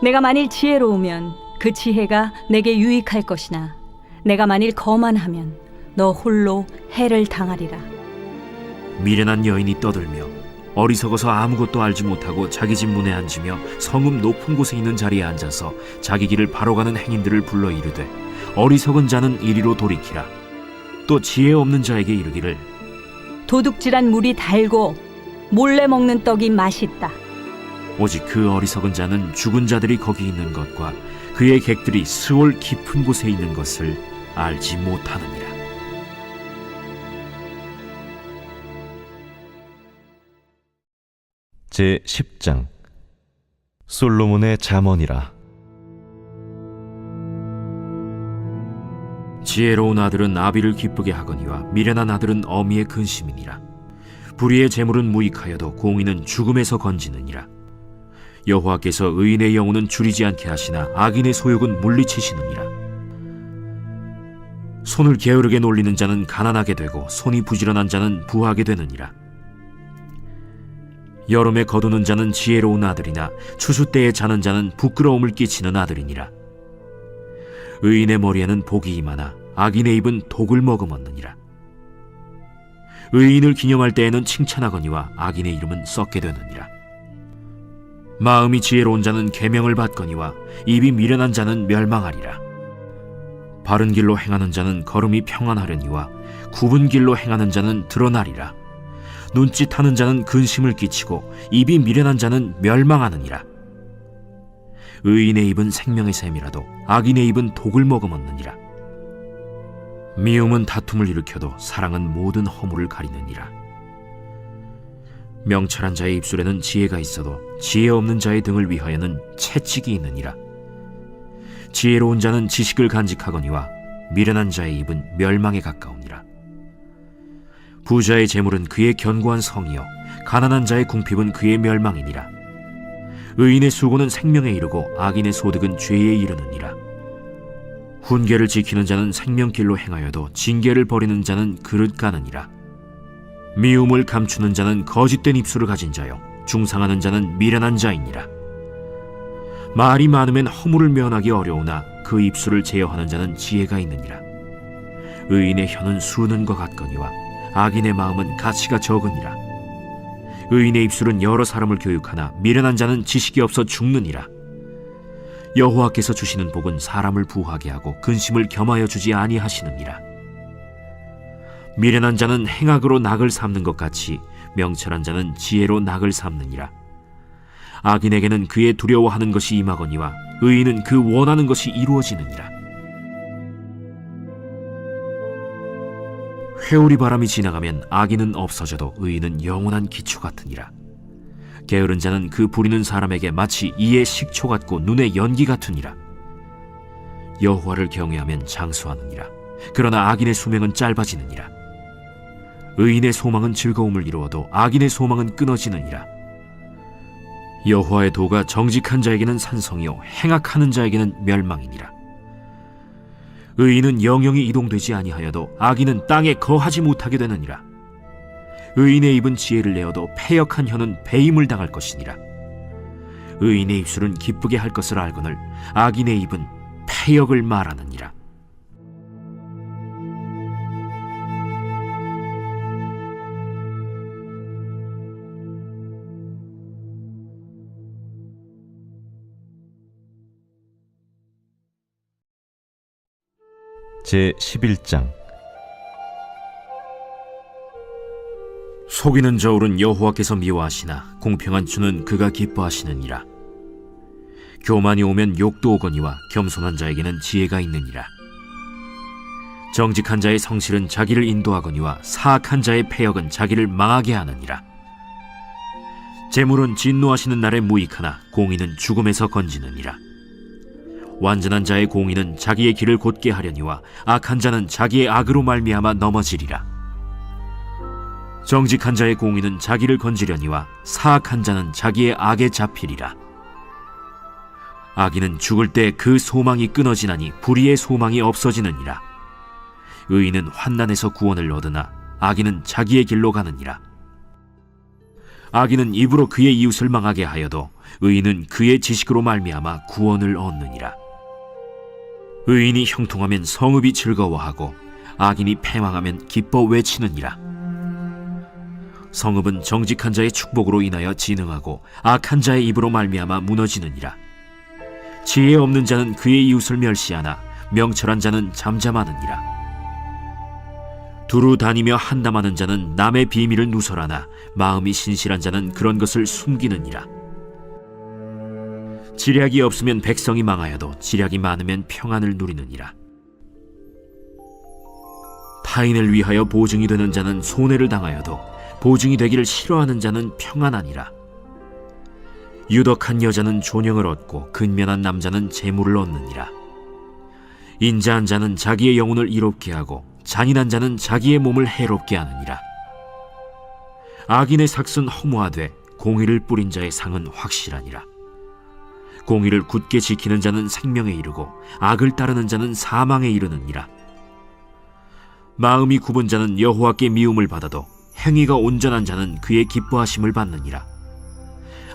내가 만일 지혜로우면 그 지혜가 내게 유익할 것이나 내가 만일 거만하면 너 홀로 해를 당하리라. 미련한 여인이 떠들며 어리석어서 아무것도 알지 못하고 자기 집 문에 앉으며 성읍 높은 곳에 있는 자리에 앉아서 자기 길을 바로 가는 행인들을 불러 이르되, 어리석은 자는 이리로 돌이키라. 또 지혜 없는 자에게 이르기를, 도둑질한 물이 달고 몰래 먹는 떡이 맛있다. 오직 그 어리석은 자는 죽은 자들이 거기 있는 것과 그의 객들이 스올 깊은 곳에 있는 것을 알지 못하느니라. 제10장. 솔로몬의 잠언이라. 지혜로운 아들은 아비를 기쁘게 하거니와 미련한 아들은 어미의 근심이니라. 불의의 재물은 무익하여도 공의는 죽음에서 건지느니라. 여호와께서 의인의 영혼은 줄이지 않게 하시나 악인의 소욕은 물리치시느니라. 손을 게으르게 놀리는 자는 가난하게 되고 손이 부지런한 자는 부하게 되느니라. 여름에 거두는 자는 지혜로운 아들이나 추수 때에 자는 자는 부끄러움을 끼치는 아들이니라. 의인의 머리에는 복이 임하나 악인의 입은 독을 머금었느니라. 의인을 기념할 때에는 칭찬하거니와 악인의 이름은 썩게 되느니라. 마음이 지혜로운 자는 계명을 받거니와 입이 미련한 자는 멸망하리라. 바른 길로 행하는 자는 걸음이 평안하려니와 굽은 길로 행하는 자는 드러나리라. 눈짓하는 자는 근심을 끼치고 입이 미련한 자는 멸망하느니라. 의인의 입은 생명의 샘이라도 악인의 입은 독을 머금었느니라. 미움은 다툼을 일으켜도 사랑은 모든 허물을 가리느니라. 명철한 자의 입술에는 지혜가 있어도 지혜 없는 자의 등을 위하여는 채찍이 있느니라. 지혜로운 자는 지식을 간직하거니와 미련한 자의 입은 멸망에 가까우니라. 부자의 재물은 그의 견고한 성이요 가난한 자의 궁핍은 그의 멸망이니라. 의인의 수고는 생명에 이르고 악인의 소득은 죄에 이르느니라. 훈계를 지키는 자는 생명길로 행하여도 징계를 버리는 자는 그릇 가느니라. 미움을 감추는 자는 거짓된 입술을 가진 자요 중상하는 자는 미련한 자이니라. 말이 많으면 허물을 면하기 어려우나 그 입술을 제어하는 자는 지혜가 있느니라. 의인의 혀는 수는과 같거니와 악인의 마음은 가치가 적으니라. 의인의 입술은 여러 사람을 교육하나 미련한 자는 지식이 없어 죽느니라. 여호와께서 주시는 복은 사람을 부하게 하고 근심을 겸하여 주지 아니하시느니라. 미련한 자는 행악으로 낙을 삼는 것 같이 명철한 자는 지혜로 낙을 삼느니라. 악인에게는 그의 두려워하는 것이 임하거니와 의인은 그 원하는 것이 이루어지느니라. 회오리 바람이 지나가면 악인은 없어져도 의인은 영원한 기초 같으니라. 게으른 자는 그 부리는 사람에게 마치 이의 식초 같고 눈의 연기 같으니라. 여호와를 경외하면 장수하느니라. 그러나 악인의 수명은 짧아지느니라. 의인의 소망은 즐거움을 이루어도 악인의 소망은 끊어지느니라. 여호와의 도가 정직한 자에게는 산성이요 행악하는 자에게는 멸망이니라. 의인은 영영이 이동되지 아니하여도 악인은 땅에 거하지 못하게 되느니라. 의인의 입은 지혜를 내어도 패역한 혀는 배임을 당할 것이니라. 의인의 입술은 기쁘게 할 것을 알거늘 악인의 입은 패역을 말하느니라. 제 11장. 속이는 저울은 여호와께서 미워하시나 공평한 주는 그가 기뻐하시느니라. 교만이 오면 욕도 오거니와 겸손한 자에게는 지혜가 있느니라. 정직한 자의 성실은 자기를 인도하거니와 사악한 자의 패역은 자기를 망하게 하느니라. 재물은 진노하시는 날에 무익하나 공의는 죽음에서 건지느니라. 완전한 자의 공의는 자기의 길을 곧게 하려니와 악한 자는 자기의 악으로 말미암아 넘어지리라. 정직한 자의 공의는 자기를 건지려니와 사악한 자는 자기의 악에 잡히리라. 악인은 죽을 때 그 소망이 끊어지나니 불의의 소망이 없어지느니라. 의인은 환난에서 구원을 얻으나 악인은 자기의 길로 가느니라. 악인은 입으로 그의 이웃을 망하게 하여도 의인은 그의 지식으로 말미암아 구원을 얻느니라. 의인이 형통하면 성읍이 즐거워하고 악인이 패망하면 기뻐 외치느니라. 성읍은 정직한 자의 축복으로 인하여 진흥하고 악한 자의 입으로 말미암아 무너지느니라. 지혜 없는 자는 그의 이웃을 멸시하나 명철한 자는 잠잠하느니라. 두루 다니며 한담하는 자는 남의 비밀을 누설하나 마음이 신실한 자는 그런 것을 숨기느니라. 지략이 없으면 백성이 망하여도 지략이 많으면 평안을 누리느니라. 타인을 위하여 보증이 되는 자는 손해를 당하여도 보증이 되기를 싫어하는 자는 평안하니라. 유덕한 여자는 존영을 얻고 근면한 남자는 재물을 얻느니라. 인자한 자는 자기의 영혼을 이롭게 하고 잔인한 자는 자기의 몸을 해롭게 하느니라. 악인의 삭은 허무하되 공의를 뿌린 자의 상은 확실하니라. 공의를 굳게 지키는 자는 생명에 이르고 악을 따르는 자는 사망에 이르느니라. 마음이 굽은 자는 여호와께 미움을 받아도 행위가 온전한 자는 그의 기뻐하심을 받느니라.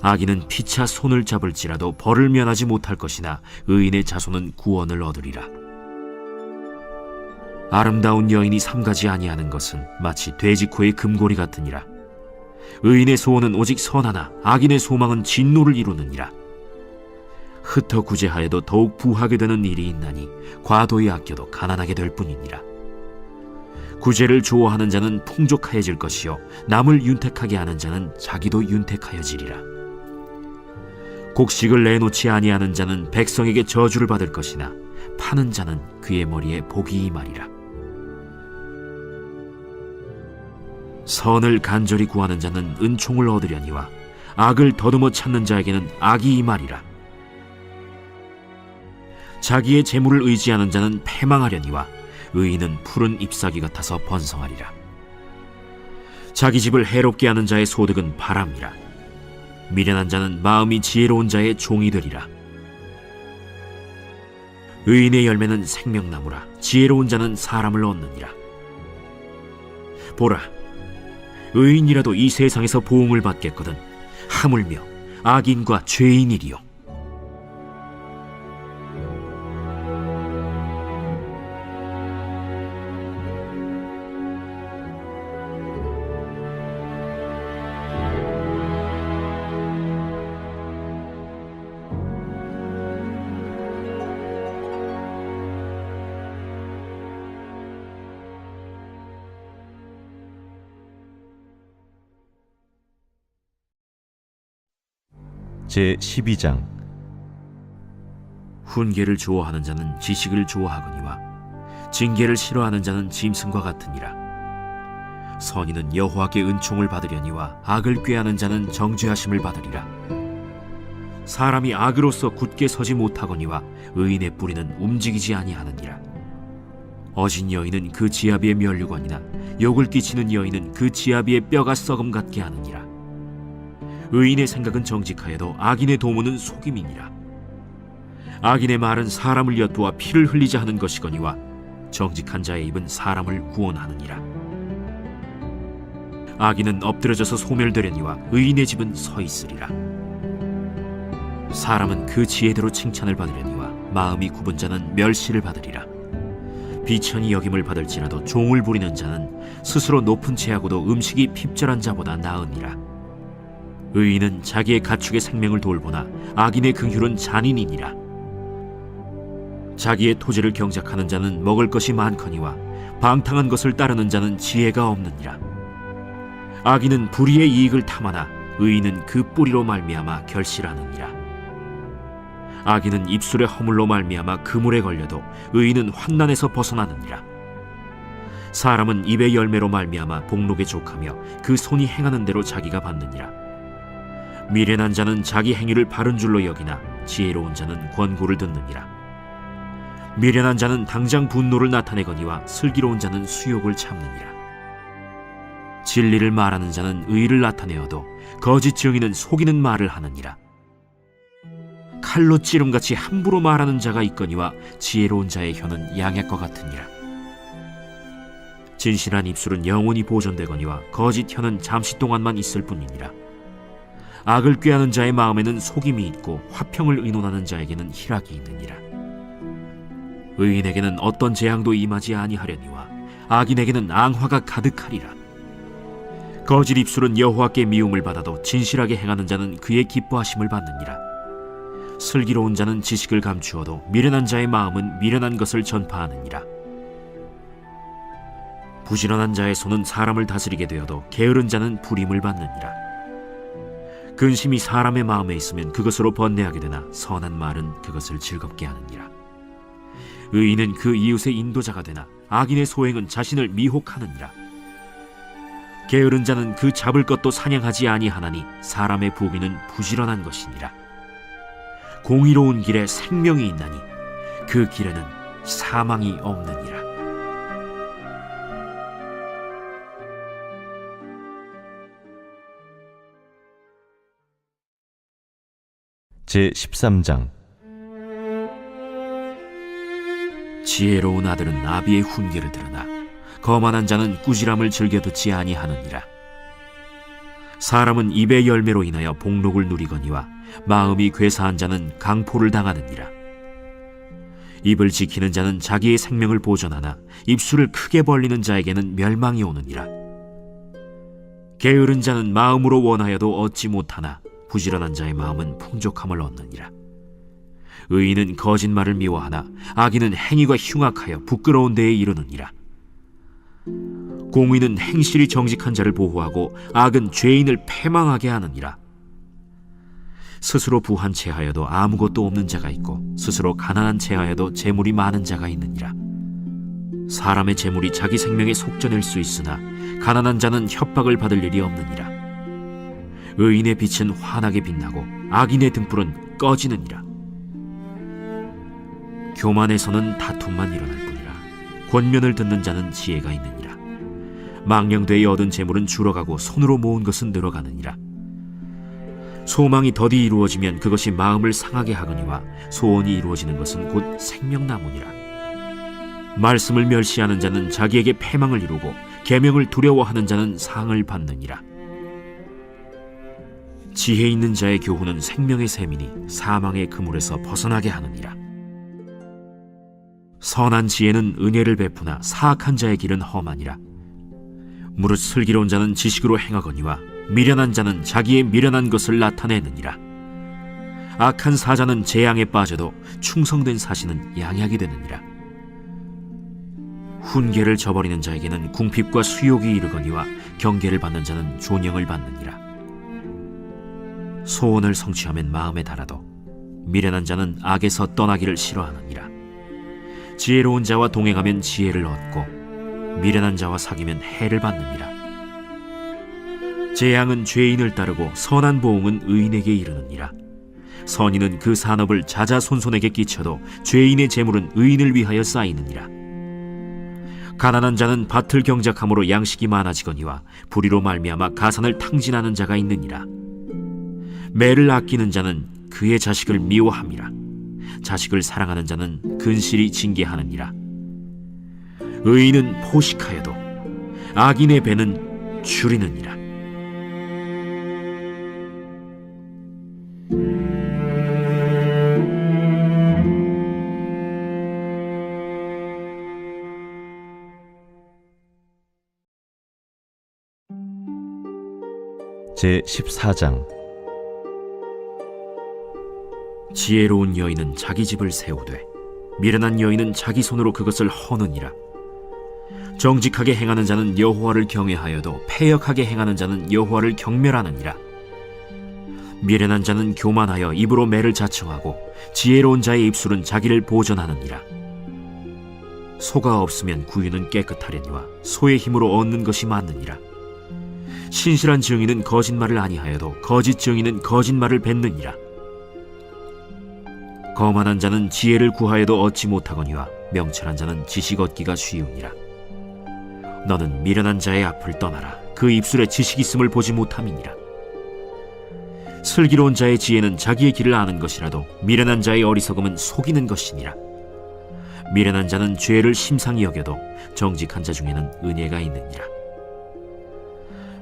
악인은 피차 손을 잡을지라도 벌을 면하지 못할 것이나 의인의 자손은 구원을 얻으리라. 아름다운 여인이 삼가지 아니하는 것은 마치 돼지코의 금고리 같으니라. 의인의 소원은 오직 선하나 악인의 소망은 진노를 이루느니라. 흩어 구제하여도 더욱 부하게 되는 일이 있나니 과도히 아껴도 가난하게 될 뿐이니라. 구제를 좋아하는 자는 풍족하여질 것이요 남을 윤택하게 하는 자는 자기도 윤택하여지리라. 곡식을 내놓지 아니하는 자는 백성에게 저주를 받을 것이나 파는 자는 그의 머리에 복이 임하리라. 선을 간절히 구하는 자는 은총을 얻으려니와 악을 더듬어 찾는 자에게는 악이 임하리라. 자기의 재물을 의지하는 자는 패망하려니와 의인은 푸른 잎사귀 같아서 번성하리라. 자기 집을 해롭게 하는 자의 소득은 바람이라. 미련한 자는 마음이 지혜로운 자의 종이 되리라. 의인의 열매는 생명나무라. 지혜로운 자는 사람을 얻느니라. 보라, 의인이라도 이 세상에서 보응을 받겠거든 하물며 악인과 죄인이리요. 제 12장. 훈계를 좋아하는 자는 지식을 좋아하거니와 징계를 싫어하는 자는 짐승과 같으니라. 선인은 여호와께 은총을 받으려니와 악을 꾀하는 자는 정죄하심을 받으리라. 사람이 악으로서 굳게 서지 못하거니와 의인의 뿌리는 움직이지 아니하느니라. 어진 여인은 그 지아비의 면류관이나 욕을 끼치는 여인은 그 지아비의 뼈가 썩음 같게 하느니라. 의인의 생각은 정직하여도 악인의 도모는 속임이니라. 악인의 말은 사람을 엿보아 피를 흘리자 하는 것이거니와 정직한 자의 입은 사람을 구원하느니라. 악인은 엎드려져서 소멸되려니와 의인의 집은 서 있으리라. 사람은 그 지혜대로 칭찬을 받으려니와 마음이 굽은 자는 멸시를 받으리라. 비천히 여김을 받을지라도 종을 부리는 자는 스스로 높은 채하고도 음식이 핍절한 자보다 나으니라. 의인은 자기의 가축의 생명을 돌보나 악인의 긍휼은 잔인이니라. 자기의 토지를 경작하는 자는 먹을 것이 많거니와 방탕한 것을 따르는 자는 지혜가 없느니라. 악인은 불의의 이익을 탐하나 의인은 그 뿌리로 말미암아 결실하느니라. 악인은 입술의 허물로 말미암아 그물에 걸려도 의인은 환난에서 벗어나느니라. 사람은 입의 열매로 말미암아 복록에 족하며 그 손이 행하는 대로 자기가 받느니라. 미련한 자는 자기 행위를 바른 줄로 여기나 지혜로운 자는 권고를 듣느니라. 미련한 자는 당장 분노를 나타내거니와 슬기로운 자는 수욕을 참느니라. 진리를 말하는 자는 의를 나타내어도 거짓 증인은 속이는 말을 하느니라. 칼로 찌름같이 함부로 말하는 자가 있거니와 지혜로운 자의 혀는 양약과 같으니라. 진실한 입술은 영원히 보존되거니와 거짓 혀는 잠시 동안만 있을 뿐이니라. 악을 꾀하는 자의 마음에는 속임이 있고 화평을 의논하는 자에게는 희락이 있느니라. 의인에게는 어떤 재앙도 임하지 아니하려니와 악인에게는 앙화가 가득하리라. 거짓 입술은 여호와께 미움을 받아도 진실하게 행하는 자는 그의 기뻐하심을 받느니라. 슬기로운 자는 지식을 감추어도 미련한 자의 마음은 미련한 것을 전파하느니라. 부지런한 자의 손은 사람을 다스리게 되어도 게으른 자는 불임을 받느니라. 근심이 사람의 마음에 있으면 그것으로 번뇌하게 되나 선한 말은 그것을 즐겁게 하느니라. 의인은 그 이웃의 인도자가 되나 악인의 소행은 자신을 미혹하느니라. 게으른 자는 그 잡을 것도 사냥하지 아니하나니 사람의 부귀는 부지런한 것이니라. 공의로운 길에 생명이 있나니 그 길에는 사망이 없느니라. 제13장. 지혜로운 아들은 아비의 훈계를 들으나 거만한 자는 꾸지람을 즐겨 듣지 아니하느니라. 사람은 입의 열매로 인하여 복록을 누리거니와 마음이 괴사한 자는 강포를 당하느니라. 입을 지키는 자는 자기의 생명을 보존하나 입술을 크게 벌리는 자에게는 멸망이 오느니라. 게으른 자는 마음으로 원하여도 얻지 못하나 부지런한 자의 마음은 풍족함을 얻느니라. 의인은 거짓말을 미워하나 악인은 행위가 흉악하여 부끄러운 데에 이르느니라. 공의는 행실이 정직한 자를 보호하고 악은 죄인을 패망하게 하느니라. 스스로 부한 채하여도 아무것도 없는 자가 있고 스스로 가난한 채하여도 재물이 많은 자가 있느니라. 사람의 재물이 자기 생명에 속전일 수 있으나 가난한 자는 협박을 받을 일이 없느니라. 의인의 빛은 환하게 빛나고 악인의 등불은 꺼지느니라. 교만에서는 다툼만 일어날 뿐이라. 권면을 듣는 자는 지혜가 있느니라. 망령되이 얻은 재물은 줄어가고 손으로 모은 것은 늘어가느니라. 소망이 더디 이루어지면 그것이 마음을 상하게 하거니와 소원이 이루어지는 것은 곧 생명나무니라. 말씀을 멸시하는 자는 자기에게 패망을 이루고 계명을 두려워하는 자는 상을 받느니라. 지혜 있는 자의 교훈은 생명의 샘이니 사망의 그물에서 벗어나게 하느니라. 선한 지혜는 은혜를 베푸나 사악한 자의 길은 험하니라. 무릇 슬기로운 자는 지식으로 행하거니와 미련한 자는 자기의 미련한 것을 나타내느니라. 악한 사자는 재앙에 빠져도 충성된 사신은 양약이 되느니라. 훈계를 저버리는 자에게는 궁핍과 수욕이 이르거니와 경계를 받는 자는 존영을 받느니라. 소원을 성취하면 마음에 달아도 미련한 자는 악에서 떠나기를 싫어하느니라. 지혜로운 자와 동행하면 지혜를 얻고 미련한 자와 사귀면 해를 받느니라. 재앙은 죄인을 따르고 선한 보응은 의인에게 이르느니라. 선인은 그 산업을 자자손손에게 끼쳐도 죄인의 재물은 의인을 위하여 쌓이느니라. 가난한 자는 밭을 경작함으로 양식이 많아지거니와 불의로 말미암아 가산을 탕진하는 자가 있느니라. 매를 아끼는 자는 그의 자식을 미워함이라. 자식을 사랑하는 자는 근실이 징계하느니라. 의인은 포식하여도 악인의 배는 줄이느니라. 제14장. 지혜로운 여인은 자기 집을 세우되 미련한 여인은 자기 손으로 그것을 허느니라. 정직하게 행하는 자는 여호와를 경외하여도 패역하게 행하는 자는 여호와를 경멸하느니라. 미련한 자는 교만하여 입으로 매를 자청하고 지혜로운 자의 입술은 자기를 보전하느니라. 소가 없으면 구유는 깨끗하려니와 소의 힘으로 얻는 것이 많느니라. 신실한 증인은 거짓말을 아니하여도 거짓 증인은 거짓말을 뱉느니라. 거만한 자는 지혜를 구하여도 얻지 못하거니와 명철한 자는 지식 얻기가 쉬우니라. 너는 미련한 자의 앞을 떠나라. 그 입술에 지식 있음을 보지 못함이니라. 슬기로운 자의 지혜는 자기의 길을 아는 것이라도 미련한 자의 어리석음은 속이는 것이니라. 미련한 자는 죄를 심상히 여겨도 정직한 자 중에는 은혜가 있느니라.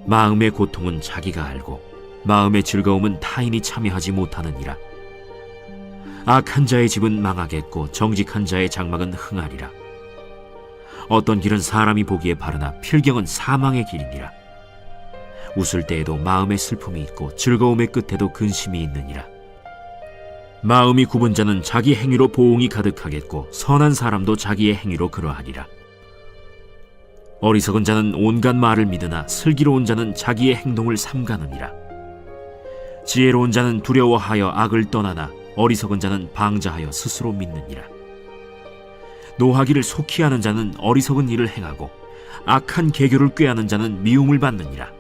마음의 고통은 자기가 알고 마음의 즐거움은 타인이 참여하지 못하느니라. 악한 자의 집은 망하겠고 정직한 자의 장막은 흥하리라. 어떤 길은 사람이 보기에 바르나 필경은 사망의 길이니라. 웃을 때에도 마음의 슬픔이 있고 즐거움의 끝에도 근심이 있느니라. 마음이 굽은 자는 자기 행위로 보응이 가득하겠고 선한 사람도 자기의 행위로 그러하리라. 어리석은 자는 온갖 말을 믿으나 슬기로운 자는 자기의 행동을 삼가느니라. 지혜로운 자는 두려워하여 악을 떠나나 어리석은 자는 방자하여 스스로 믿느니라. 노하기를 속히 하는 자는 어리석은 일을 행하고 악한 계교를 꾀하는 자는 미움을 받느니라.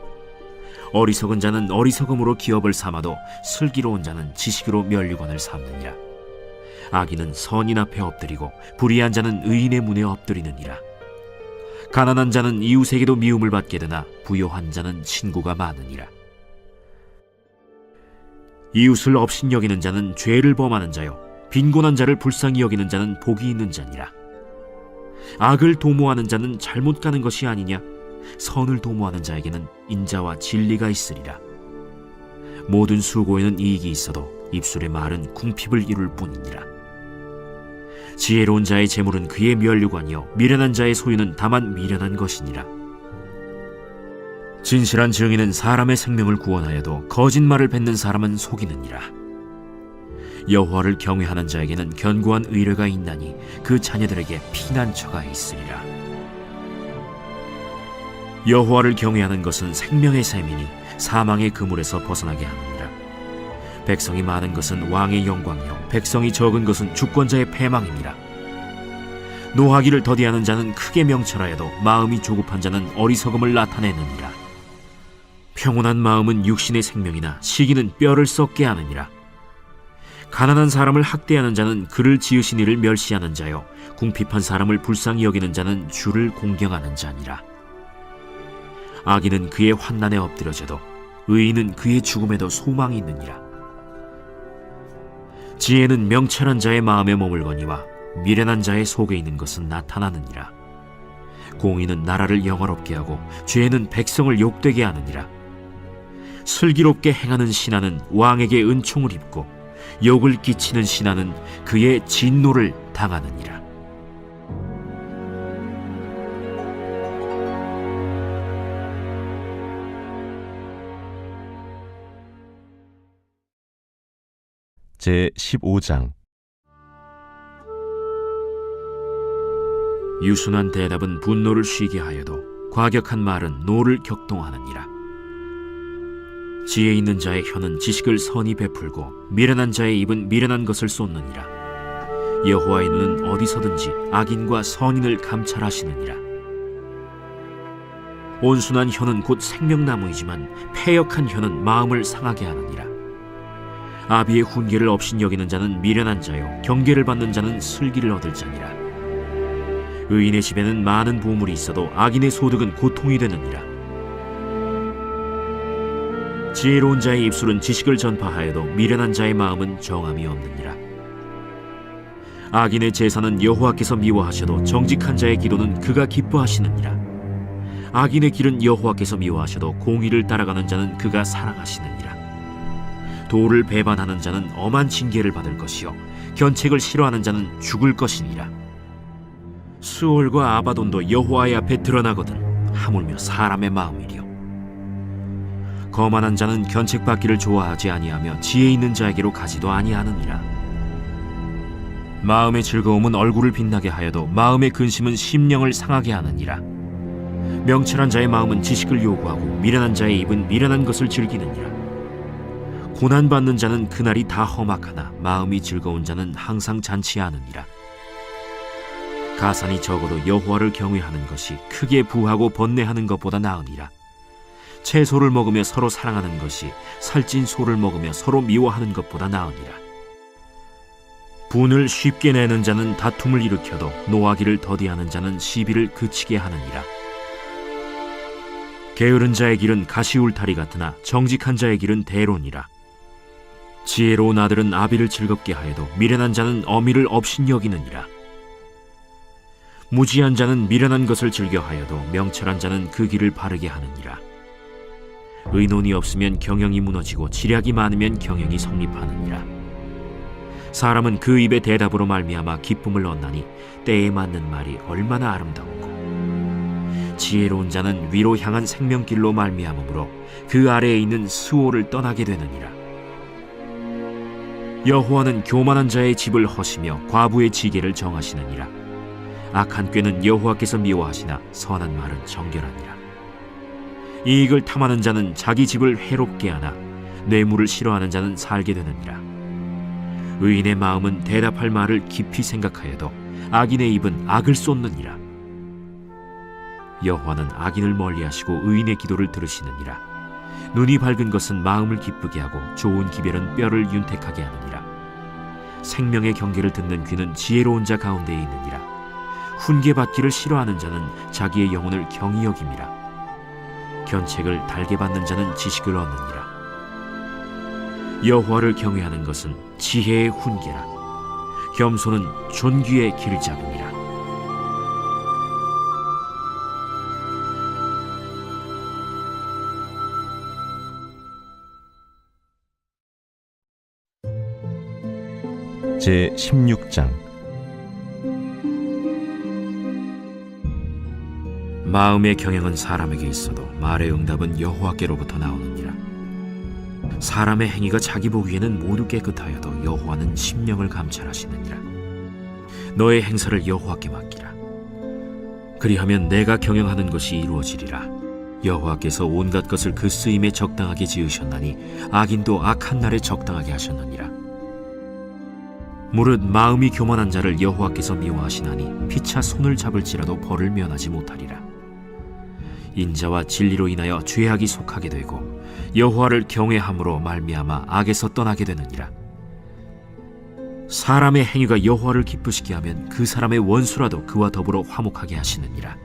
어리석은 자는 어리석음으로 기업을 삼아도 슬기로운 자는 지식으로 면류관을 삼느니라. 악인은 선인 앞에 엎드리고 불의한 자는 의인의 문에 엎드리느니라. 가난한 자는 이웃에게도 미움을 받게 되나 부요한 자는 친구가 많으니라. 이웃을 업신여기는 자는 죄를 범하는 자요 빈곤한 자를 불쌍히 여기는 자는 복이 있는 자니라. 악을 도모하는 자는 잘못 가는 것이 아니냐? 선을 도모하는 자에게는 인자와 진리가 있으리라. 모든 수고에는 이익이 있어도 입술의 말은 궁핍을 이룰 뿐이니라. 지혜로운 자의 재물은 그의 면류관이요 미련한 자의 소유는 다만 미련한 것이니라. 진실한 증인은 사람의 생명을 구원하여도 거짓말을 뱉는 사람은 속이느니라. 여호와를 경외하는 자에게는 견고한 의뢰가 있나니 그 자녀들에게 피난처가 있으리라. 여호와를 경외하는 것은 생명의 셈이니 사망의 그물에서 벗어나게 하느니라. 백성이 많은 것은 왕의 영광이요 백성이 적은 것은 주권자의 패망임이라. 노하기를 더디하는 자는 크게 명철하여도 마음이 조급한 자는 어리석음을 나타내느니라. 평온한 마음은 육신의 생명이나 시기는 뼈를 썩게 하느니라. 가난한 사람을 학대하는 자는 그를 지으신 이를 멸시하는 자요 궁핍한 사람을 불쌍히 여기는 자는 주를 공경하는 자니라. 악인은 그의 환난에 엎드려져도 의인은 그의 죽음에도 소망이 있느니라. 지혜는 명철한 자의 마음에 머물거니와 미련한 자의 속에 있는 것은 나타나느니라. 공의는 나라를 영화롭게 하고 죄는 백성을 욕되게 하느니라. 슬기롭게 행하는 신하는 왕에게 은총을 입고 욕을 끼치는 신하는 그의 진노를 당하느니라. 제15장. 유순한 대답은 분노를 쉬게 하여도 과격한 말은 노를 격동하느니라. 지혜 있는 자의 혀는 지식을 선히 베풀고 미련한 자의 입은 미련한 것을 쏟느니라. 여호와의 눈은 어디서든지 악인과 선인을 감찰하시느니라. 온순한 혀는 곧 생명나무이지만 패역한 혀는 마음을 상하게 하느니라. 아비의 훈계를 업신여기는 자는 미련한 자요 경계를 받는 자는 슬기를 얻을 자니라. 의인의 집에는 많은 보물이 있어도 악인의 소득은 고통이 되느니라. 지혜로운 자의 입술은 지식을 전파하여도 미련한 자의 마음은 정함이 없느니라. 악인의 제사는 여호와께서 미워하셔도 정직한 자의 기도는 그가 기뻐하시느니라. 악인의 길은 여호와께서 미워하셔도 공의를 따라가는 자는 그가 사랑하시느니라. 도를 배반하는 자는 엄한 징계를 받을 것이요 견책을 싫어하는 자는 죽을 것이니라. 수올과 아바돈도 여호와의 앞에 드러나거든 하물며 사람의 마음이리요. 거만한 자는 견책받기를 좋아하지 아니하며 지혜 있는 자에게로 가지도 아니하느니라. 마음의 즐거움은 얼굴을 빛나게 하여도 마음의 근심은 심령을 상하게 하느니라. 명철한 자의 마음은 지식을 요구하고 미련한 자의 입은 미련한 것을 즐기느니라. 고난받는 자는 그날이 다 험악하나 마음이 즐거운 자는 항상 잔치하느니라. 가산이 적어도 여호와를 경외하는 것이 크게 부하고 번뇌하는 것보다 나으니라. 채소를 먹으며 서로 사랑하는 것이 살찐 소를 먹으며 서로 미워하는 것보다 나으니라. 분을 쉽게 내는 자는 다툼을 일으켜도 노하기를 더디하는 자는 시비를 그치게 하느니라. 게으른 자의 길은 가시울타리 같으나 정직한 자의 길은 대론이라. 지혜로운 아들은 아비를 즐겁게 하여도 미련한 자는 어미를 업신여기느니라. 무지한 자는 미련한 것을 즐겨하여도 명철한 자는 그 길을 바르게 하느니라. 의논이 없으면 경영이 무너지고 지략이 많으면 경영이 성립하느니라. 사람은 그 입의 대답으로 말미암아 기쁨을 얻나니 때에 맞는 말이 얼마나 아름다웠고, 지혜로운 자는 위로 향한 생명길로 말미암으므로 그 아래에 있는 수호를 떠나게 되느니라. 여호와는 교만한 자의 집을 허시며 과부의 지게를 정하시느니라. 악한 꾀는 여호와께서 미워하시나 선한 말은 정결하니라. 이익을 탐하는 자는 자기 집을 해롭게 하나 뇌물을 싫어하는 자는 살게 되느니라. 의인의 마음은 대답할 말을 깊이 생각하여도 악인의 입은 악을 쏟느니라. 여호와는 악인을 멀리하시고 의인의 기도를 들으시느니라. 눈이 밝은 것은 마음을 기쁘게 하고 좋은 기별은 뼈를 윤택하게 하느니라. 생명의 경계를 듣는 귀는 지혜로운 자 가운데에 있느니라. 훈계받기를 싫어하는 자는 자기의 영혼을 경히 여김이라. 견책을 달게 받는 자는 지식을 얻느니라. 여호와를 경외하는 것은 지혜의 훈계라. 겸손은 존귀의 길잡이니라. 제 16장. 마음의 경영은 사람에게 있어도 말의 응답은 여호와께로부터 나오느니라. 사람의 행위가 자기 보기에는 모두 깨끗하여도 여호와는 심령을 감찰하시느니라. 너의 행사를 여호와께 맡기라. 그리하면 내가 경영하는 것이 이루어지리라. 여호와께서 온갖 것을 그 쓰임에 적당하게 지으셨나니 악인도 악한 날에 적당하게 하셨느니라. 무릇 마음이 교만한 자를 여호와께서 미워하시나니 피차 손을 잡을지라도 벌을 면하지 못하리라. 인자와 진리로 인하여 죄악이 속하게 되고 여호와를 경외함으로 말미암아 악에서 떠나게 되느니라. 사람의 행위가 여호와를 기쁘시게 하면 그 사람의 원수라도 그와 더불어 화목하게 하시느니라.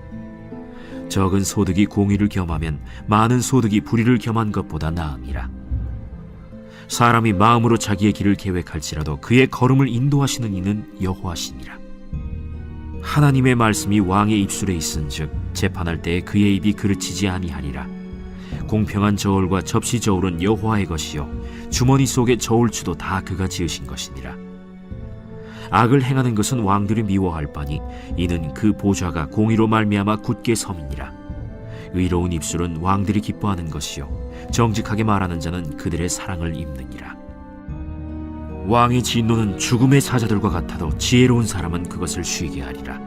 적은 소득이 공의를 겸하면 많은 소득이 불의를 겸한 것보다 나으니라. 사람이 마음으로 자기의 길을 계획할지라도 그의 걸음을 인도하시는 이는 여호와시니라. 하나님의 말씀이 왕의 입술에 있은즉 재판할 때에 그의 입이 그르치지 아니하리라. 공평한 저울과 접시 저울은 여호와의 것이요 주머니 속의 저울추도 다 그가 지으신 것이니라. 악을 행하는 것은 왕들이 미워할 바니 이는 그 보좌가 공의로 말미암아 굳게 섬이니라. 의로운 입술은 왕들이 기뻐하는 것이요 정직하게 말하는 자는 그들의 사랑을 입느니라. 왕의 진노는 죽음의 사자들과 같아도 지혜로운 사람은 그것을 쉬게 하리라.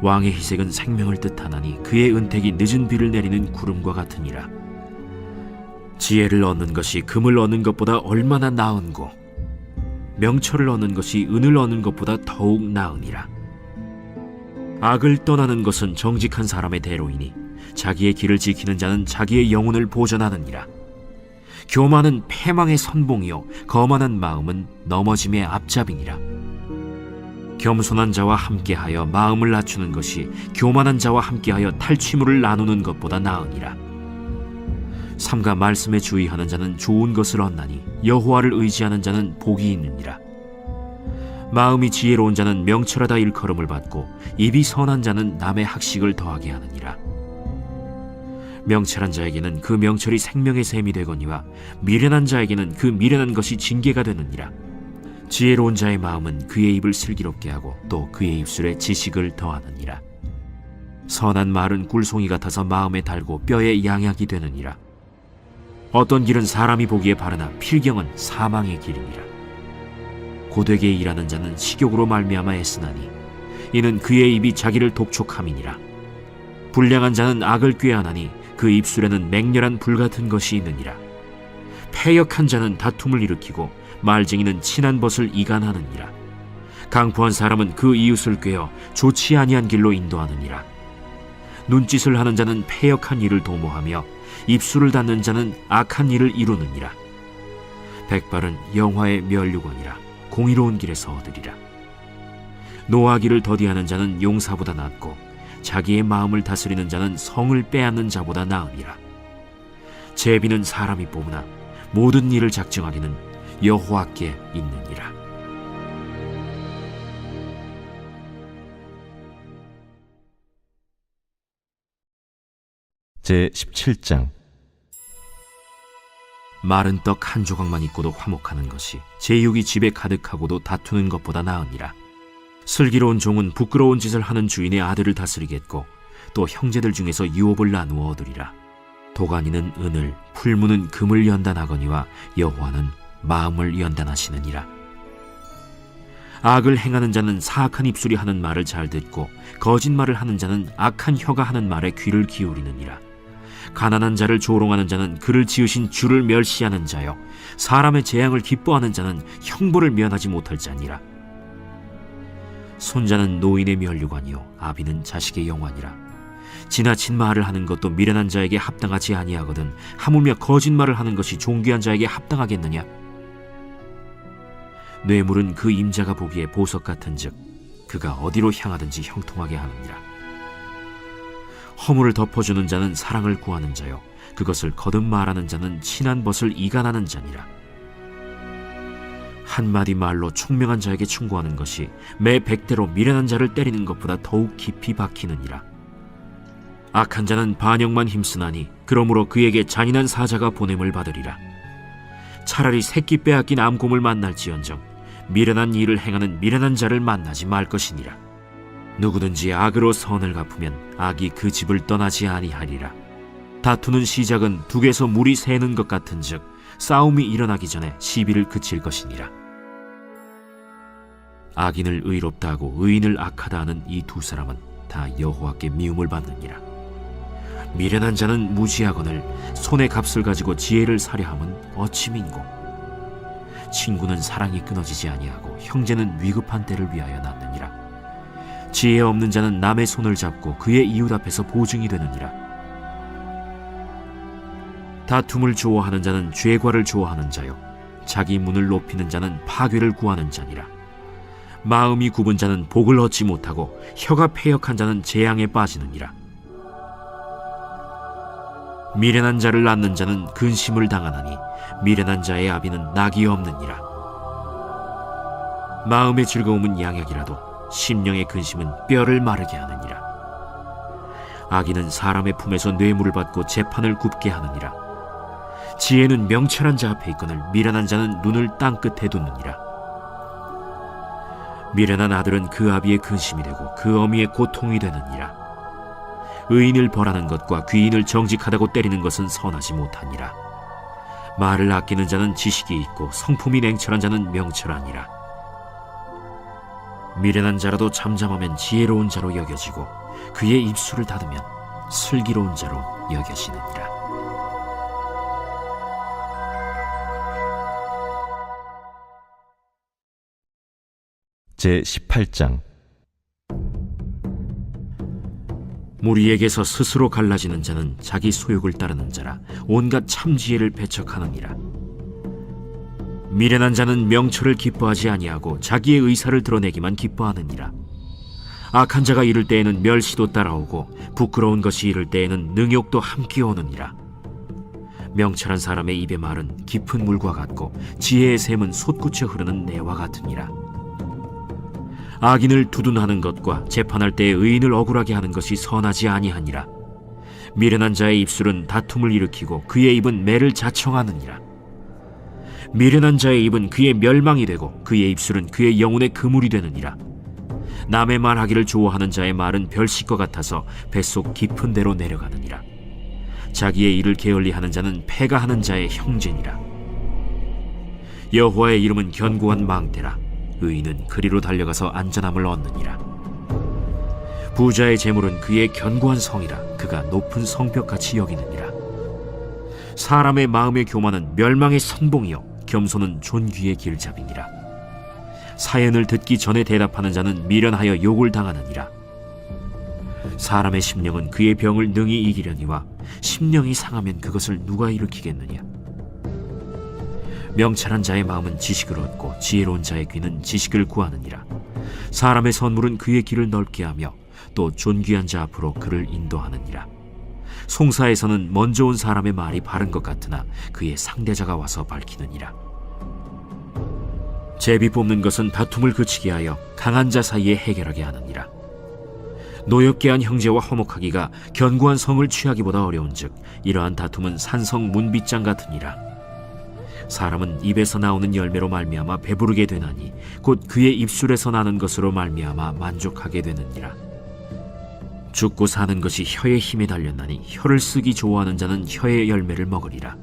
왕의 희색은 생명을 뜻하나니 그의 은택이 늦은 비를 내리는 구름과 같으니라. 지혜를 얻는 것이 금을 얻는 것보다 얼마나 나은고 명철을 얻는 것이 은을 얻는 것보다 더욱 나으니라. 악을 떠나는 것은 정직한 사람의 대로이니 자기의 길을 지키는 자는 자기의 영혼을 보전하느니라. 교만은 패망의 선봉이요 거만한 마음은 넘어짐의 앞잡이니라. 겸손한 자와 함께하여 마음을 낮추는 것이 교만한 자와 함께하여 탈취물을 나누는 것보다 나으니라. 삼가 말씀에 주의하는 자는 좋은 것을 얻나니 여호와를 의지하는 자는 복이 있느니라. 마음이 지혜로운 자는 명철하다 일컬음을 받고 입이 선한 자는 남의 학식을 더하게 하느니라. 명철한 자에게는 그 명철이 생명의 샘이 되거니와 미련한 자에게는 그 미련한 것이 징계가 되느니라. 지혜로운 자의 마음은 그의 입을 슬기롭게 하고 또 그의 입술에 지식을 더하느니라. 선한 말은 꿀송이 같아서 마음에 달고 뼈에 양약이 되느니라. 어떤 길은 사람이 보기에 바르나 필경은 사망의 길이니라. 고되게 일하는 자는 식욕으로 말미암아 애쓰나니 이는 그의 입이 자기를 독촉함이니라. 불량한 자는 악을 꾀하나니 그 입술에는 맹렬한 불 같은 것이 있느니라. 패역한 자는 다툼을 일으키고 말쟁이는 친한 벗을 이간하느니라. 강포한 사람은 그 이웃을 꾀어 좋지 아니한 길로 인도하느니라. 눈짓을 하는 자는 패역한 일을 도모하며 입술을 닫는 자는 악한 일을 이루느니라. 백발은 영화의 면류관이라 공의로운 길에서 얻으리라. 노하기를 더디하는 자는 용사보다 낫고 자기의 마음을 다스리는 자는 성을 빼앗는 자보다 나으니라. 제비는 사람이 뽑으나 모든 일을 작정하기는 여호와께 있느니라. 제 17장. 마른 떡 한 조각만 있고도 화목하는 것이 제육이 집에 가득하고도 다투는 것보다 나으니라. 슬기로운 종은 부끄러운 짓을 하는 주인의 아들을 다스리겠고 또 형제들 중에서 유업을 나누어 얻으리라. 도가니는 은을, 풀무는 금을 연단하거니와 여호와는 마음을 연단하시느니라. 악을 행하는 자는 사악한 입술이 하는 말을 잘 듣고 거짓말을 하는 자는 악한 혀가 하는 말에 귀를 기울이느니라. 가난한 자를 조롱하는 자는 그를 지으신 주를 멸시하는 자요 사람의 재앙을 기뻐하는 자는 형벌을 면하지 못할 자니라. 손자는 노인의 면류관이요 아비는 자식의 영환이라. 지나친 말을 하는 것도 미련한 자에게 합당하지 아니하거든 하물며 거짓말을 하는 것이 존귀한 자에게 합당하겠느냐. 뇌물은 그 임자가 보기에 보석 같은즉 그가 어디로 향하든지 형통하게 하느니라. 허물을 덮어주는 자는 사랑을 구하는 자요 그것을 거듭 말하는 자는 친한 벗을 이간하는 자니라. 한마디 말로 총명한 자에게 충고하는 것이 매 100대로 미련한 자를 때리는 것보다 더욱 깊이 박히느니라. 악한 자는 반역만 힘쓰나니 그러므로 그에게 잔인한 사자가 보냄을 받으리라. 차라리 새끼 빼앗긴 암곰을 만날지언정 미련한 일을 행하는 미련한 자를 만나지 말 것이니라. 누구든지 악으로 선을 갚으면 악이 그 집을 떠나지 아니하리라. 다투는 시작은 둑에서 물이 새는 것 같은즉 싸움이 일어나기 전에 시비를 그칠 것이니라. 악인을 의롭다 하고 의인을 악하다 하는 이 두 사람은 다 여호와께 미움을 받느니라. 미련한 자는 무지하거늘 손의 값을 가지고 지혜를 사려 함은 어찌 민고. 친구는 사랑이 끊어지지 아니하고 형제는 위급한 때를 위하여 낳느니라. 지혜 없는 자는 남의 손을 잡고 그의 이웃 앞에서 보증이 되느니라. 다툼을 좋아하는 자는 죄과를 좋아하는 자요 자기 문을 높이는 자는 파괴를 구하는 자니라. 마음이 굽은 자는 복을 얻지 못하고 혀가 패역한 자는 재앙에 빠지느니라. 미련한 자를 낳는 자는 근심을 당하나니 미련한 자의 아비는 낙이 없느니라. 마음의 즐거움은 양약이라도 심령의 근심은 뼈를 마르게 하느니라. 악인은 사람의 품에서 뇌물을 받고 재판을 굽게 하느니라. 지혜는 명철한 자 앞에 있거늘 미련한 자는 눈을 땅끝에 두느니라. 미련한 아들은 그 아비의 근심이 되고 그 어미의 고통이 되느니라. 의인을 벌하는 것과 귀인을 정직하다고 때리는 것은 선하지 못하니라. 말을 아끼는 자는 지식이 있고 성품이 냉철한 자는 명철하니라. 미련한 자라도 잠잠하면 지혜로운 자로 여겨지고 그의 입술을 닫으면 슬기로운 자로 여겨지느니라. 제 18장. 무리에게서 스스로 갈라지는 자는 자기 소욕을 따르는 자라 온갖 참지혜를 배척하느니라. 미련한 자는 명철을 기뻐하지 아니하고 자기의 의사를 드러내기만 기뻐하느니라. 악한 자가 이를 때에는 멸시도 따라오고 부끄러운 것이 이를 때에는 능욕도 함께 오느니라. 명철한 사람의 입의 말은 깊은 물과 같고 지혜의 샘은 솟구쳐 흐르는 내와 같으니라. 악인을 두둔하는 것과 재판할 때에 의인을 억울하게 하는 것이 선하지 아니하니라. 미련한 자의 입술은 다툼을 일으키고 그의 입은 매를 자청하느니라. 미련한 자의 입은 그의 멸망이 되고 그의 입술은 그의 영혼의 그물이 되느니라. 남의 말하기를 좋아하는 자의 말은 별식과 같아서 뱃속 깊은 데로 내려가느니라. 자기의 일을 게을리하는 자는 패가 하는 자의 형제니라. 여호와의 이름은 견고한 망대라. 의인은 그리로 달려가서 안전함을 얻느니라. 부자의 재물은 그의 견고한 성이라 그가 높은 성벽같이 여기느니라. 사람의 마음의 교만은 멸망의 선봉이요 겸손은 존귀의 길잡이니라. 사연을 듣기 전에 대답하는 자는 미련하여 욕을 당하느니라. 사람의 심령은 그의 병을 능히 이기려니와 심령이 상하면 그것을 누가 일으키겠느냐. 명철한 자의 마음은 지식을 얻고 지혜로운 자의 귀는 지식을 구하느니라. 사람의 선물은 그의 길을 넓게 하며 또 존귀한 자 앞으로 그를 인도하느니라. 송사에서는 먼저 온 사람의 말이 바른 것 같으나 그의 상대자가 와서 밝히느니라. 제비 뽑는 것은 다툼을 그치게 하여 강한 자 사이에 해결하게 하느니라. 노엽게 한 형제와 화목하기가 견고한 성을 취하기보다 어려운즉 이러한 다툼은 산성 문빗장 같으니라. 사람은 입에서 나오는 열매로 말미암아 배부르게 되나니 곧 그의 입술에서 나는 것으로 말미암아 만족하게 되느니라. 죽고 사는 것이 혀의 힘에 달렸나니 혀를 쓰기 좋아하는 자는 혀의 열매를 먹으리라.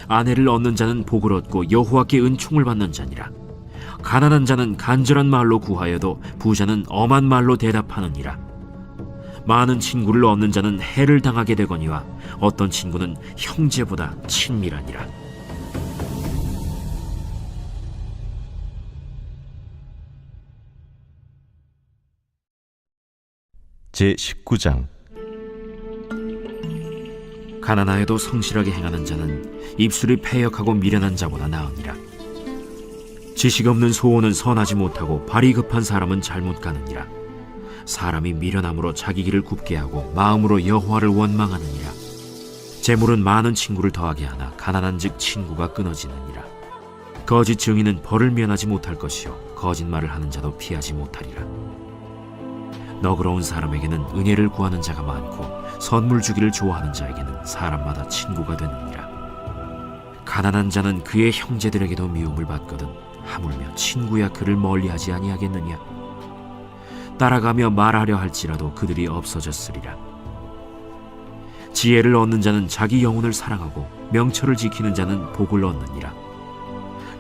아내를 얻는 자는 복을 얻고 여호와께 은총을 받는 자니라. 가난한 자는 간절한 말로 구하여도 부자는 엄한 말로 대답하느니라. 많은 친구를 얻는 자는 해를 당하게 되거니와 어떤 친구는 형제보다 친밀하니라. 제19장. 가난하여도 성실하게 행하는 자는 입술이 패역하고 미련한 자보다 나으니라. 지식 없는 소원은 선하지 못하고 발이 급한 사람은 잘못 가느니라. 사람이 미련함으로 자기 길을 굽게 하고 마음으로 여호와를 원망하느니라. 재물은 많은 친구를 더하게 하나 가난한즉 친구가 끊어지느니라. 거짓 증인은 벌을 면하지 못할 것이요 거짓말을 하는 자도 피하지 못하리라. 너그러운 사람에게는 은혜를 구하는 자가 많고 선물 주기를 좋아하는 자에게는 사람마다 친구가 되느니라. 가난한 자는 그의 형제들에게도 미움을 받거든 하물며 친구야 그를 멀리하지 아니하겠느냐. 따라가며 말하려 할지라도 그들이 없어졌으리라. 지혜를 얻는 자는 자기 영혼을 사랑하고 명철을 지키는 자는 복을 얻느니라.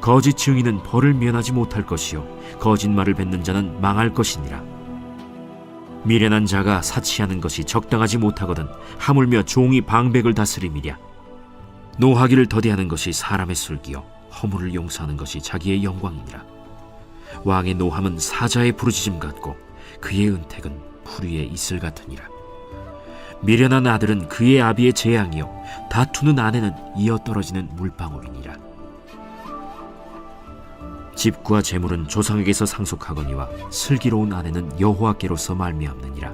거짓 증인은 벌을 면하지 못할 것이요 거짓말을 뱉는 자는 망할 것이니라. 미련한 자가 사치하는 것이 적당하지 못하거든 하물며 종이 방백을 다스림이랴. 노하기를 더디하는 것이 사람의 슬기요 허물을 용서하는 것이 자기의 영광이니라. 왕의 노함은 사자의 부르짖음 같고 그의 은택은 풀 위에 이슬 같으니라. 미련한 아들은 그의 아비의 재앙이요 다투는 아내는 이어 떨어지는 물방울이니라. 집과 재물은 조상에게서 상속하거니와 슬기로운 아내는 여호와께로서 말미암느니라.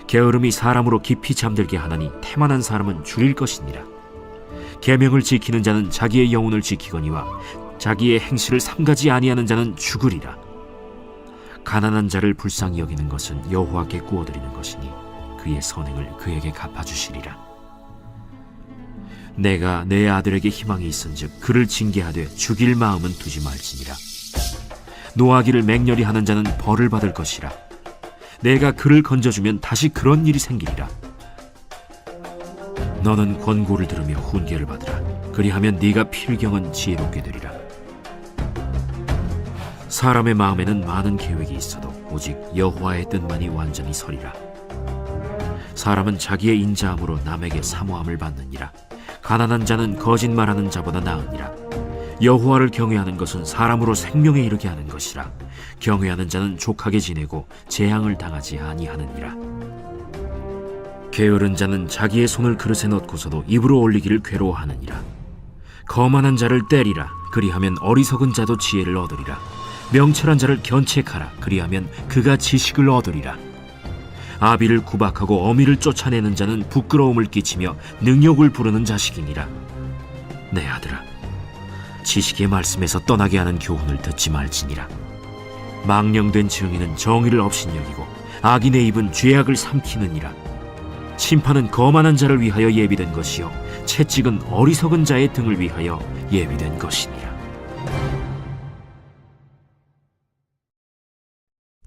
게으름이 사람으로 깊이 잠들게 하나니 태만한 사람은 줄일 것이니라. 계명을 지키는 자는 자기의 영혼을 지키거니와 자기의 행실을 삼가지 아니하는 자는 죽으리라. 가난한 자를 불쌍히 여기는 것은 여호와께 구워드리는 것이니 그의 선행을 그에게 갚아주시리라. 내가 내 아들에게 희망이 있은즉 그를 징계하되 죽일 마음은 두지 말지니라. 노하기를 맹렬히 하는 자는 벌을 받을 것이라. 내가 그를 건져주면 다시 그런 일이 생기리라. 너는 권고를 들으며 훈계를 받으라. 그리하면 네가 필경은 지혜롭게 되리라. 사람의 마음에는 많은 계획이 있어도 오직 여호와의 뜻만이 완전히 서리라. 사람은 자기의 인자함으로 남에게 사모함을 받느니라. 가난한 자는 거짓말하는 자보다 나으니라. 여호와를 경외하는 것은 사람으로 생명에 이르게 하는 것이라. 경외하는 자는 족하게 지내고 재앙을 당하지 아니하느니라. 게으른 자는 자기의 손을 그릇에 넣고서도 입으로 올리기를 괴로워하느니라. 거만한 자를 때리라. 그리하면 어리석은 자도 지혜를 얻으리라. 명철한 자를 견책하라. 그리하면 그가 지식을 얻으리라. 아비를 구박하고 어미를 쫓아내는 자는 부끄러움을 끼치며 능욕을 부르는 자식이니라. 내 아들아, 지식의 말씀에서 떠나게 하는 교훈을 듣지 말지니라. 망령된 증인은 정의를 업신여기고 악인의 입은 죄악을 삼키느니라. 심판은 거만한 자를 위하여 예비된 것이요 채찍은 어리석은 자의 등을 위하여 예비된 것이니라.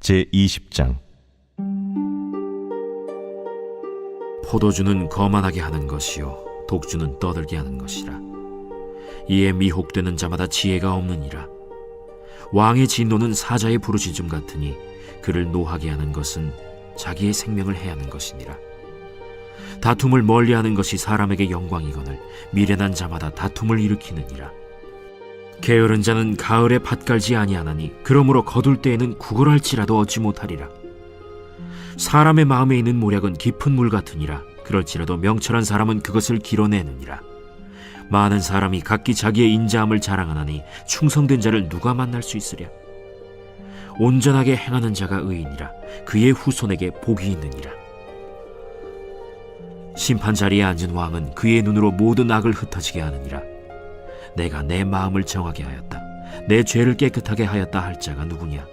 제20장. 포도주는 거만하게 하는 것이요 독주는 떠들게 하는 것이라. 이에 미혹되는 자마다 지혜가 없느니라. 왕의 진노는 사자의 부르짖음 같으니 그를 노하게 하는 것은 자기의 생명을 해하는 것이니라. 다툼을 멀리하는 것이 사람에게 영광이거늘 미련한 자마다 다툼을 일으키느니라. 게으른 자는 가을에 밭 갈지 아니하나니 그러므로 거둘 때에는 구걸할지라도 얻지 못하리라. 사람의 마음에 있는 모략은 깊은 물 같으니라. 그럴지라도 명철한 사람은 그것을 길어내느니라. 많은 사람이 각기 자기의 인자함을 자랑하나니 충성된 자를 누가 만날 수 있으랴. 온전하게 행하는 자가 의인이라. 그의 후손에게 복이 있느니라. 심판 자리에 앉은 왕은 그의 눈으로 모든 악을 흩어지게 하느니라. 내가 내 마음을 정하게 하였다. 내 죄를 깨끗하게 하였다 할 자가 누구냐?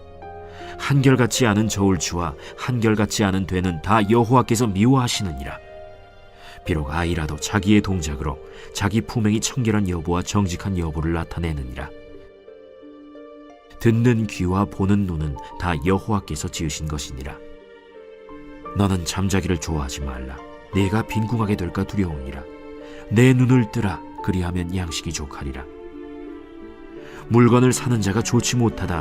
한결같지 않은 저울추와 한결같지 않은 되는 다 여호와께서 미워하시느니라. 비록 아이라도 자기의 동작으로 자기 품행이 청결한 여부와 정직한 여부를 나타내느니라. 듣는 귀와 보는 눈은 다 여호와께서 지으신 것이니라. 너는 잠자기를 좋아하지 말라. 내가 빈궁하게 될까 두려우니라. 내 눈을 뜨라. 그리하면 양식이 족하리라. 물건을 사는 자가 좋지 못하다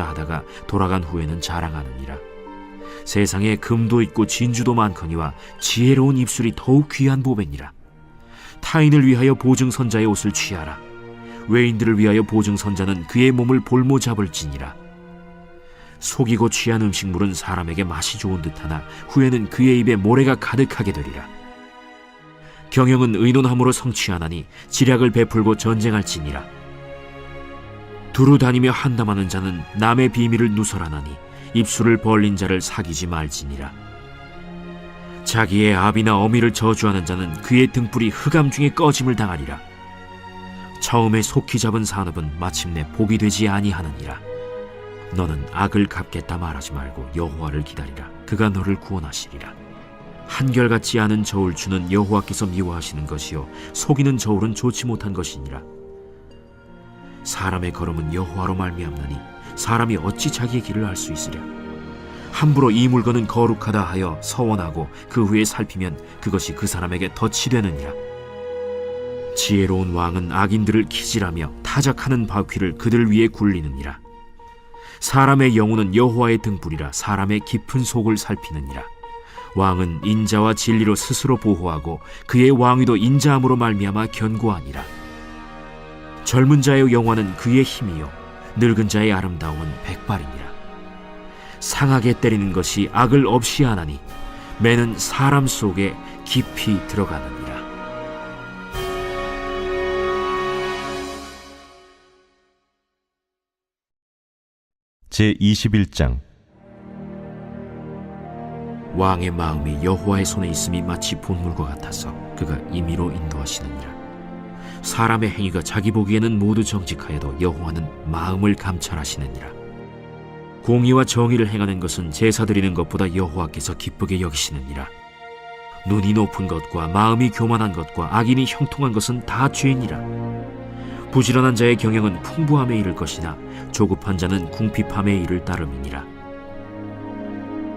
하다가 돌아간 후에는 자랑하느니라. 세상에 금도 있고 진주도 많거니와 지혜로운 입술이 더욱 귀한 보배니라. 타인을 위하여 보증선자의 옷을 취하라. 외인들을 위하여 보증선자는 그의 몸을 볼모 잡을지니라. 속이고 취한 음식물은 사람에게 맛이 좋은 듯하나 후에는 그의 입에 모래가 가득하게 되리라. 경영은 의논함으로 성취하나니 지략을 베풀고 전쟁할지니라. 두루 다니며 한담하는 자는 남의 비밀을 누설하나니 입술을 벌린 자를 사귀지 말지니라. 자기의 아비나 어미를 저주하는 자는 그의 등불이 흑암 중에 꺼짐을 당하리라. 처음에 속히 잡은 산업은 마침내 복이 되지 아니하느니라. 너는 악을 갚겠다 말하지 말고 여호와를 기다리라. 그가 너를 구원하시리라. 한결같지 않은 저울추는 여호와께서 미워하시는 것이요 속이는 저울은 좋지 못한 것이니라. 사람의 걸음은 여호와로 말미암나니 사람이 어찌 자기의 길을 알 수 있으랴. 함부로 이 물건은 거룩하다 하여 서원하고 그 후에 살피면 그것이 그 사람에게 덫이 되느니라. 지혜로운 왕은 악인들을 키질하며 타작하는 바퀴를 그들 위에 굴리느니라. 사람의 영혼은 여호와의 등불이라. 사람의 깊은 속을 살피느니라. 왕은 인자와 진리로 스스로 보호하고 그의 왕위도 인자함으로 말미암아 견고하니라. 젊은 자의 영화는 그의 힘이요 늙은 자의 아름다움은 백발이니라. 상하게 때리는 것이 악을 없이 하나니 매는 사람 속에 깊이 들어가느니라. 제21장. 왕의 마음이 여호와의 손에 있음이 마치 본물과 같아서 그가 임의로 인도하시느니라. 사람의 행위가 자기 보기에는 모두 정직하여도 여호와는 마음을 감찰하시느니라. 공의와 정의를 행하는 것은 제사 드리는 것보다 여호와께서 기쁘게 여기시느니라. 눈이 높은 것과 마음이 교만한 것과 악인이 형통한 것은 다 죄이니라. 부지런한 자의 경영은 풍부함에 이를 것이나 조급한 자는 궁핍함에 이를 따름이니라.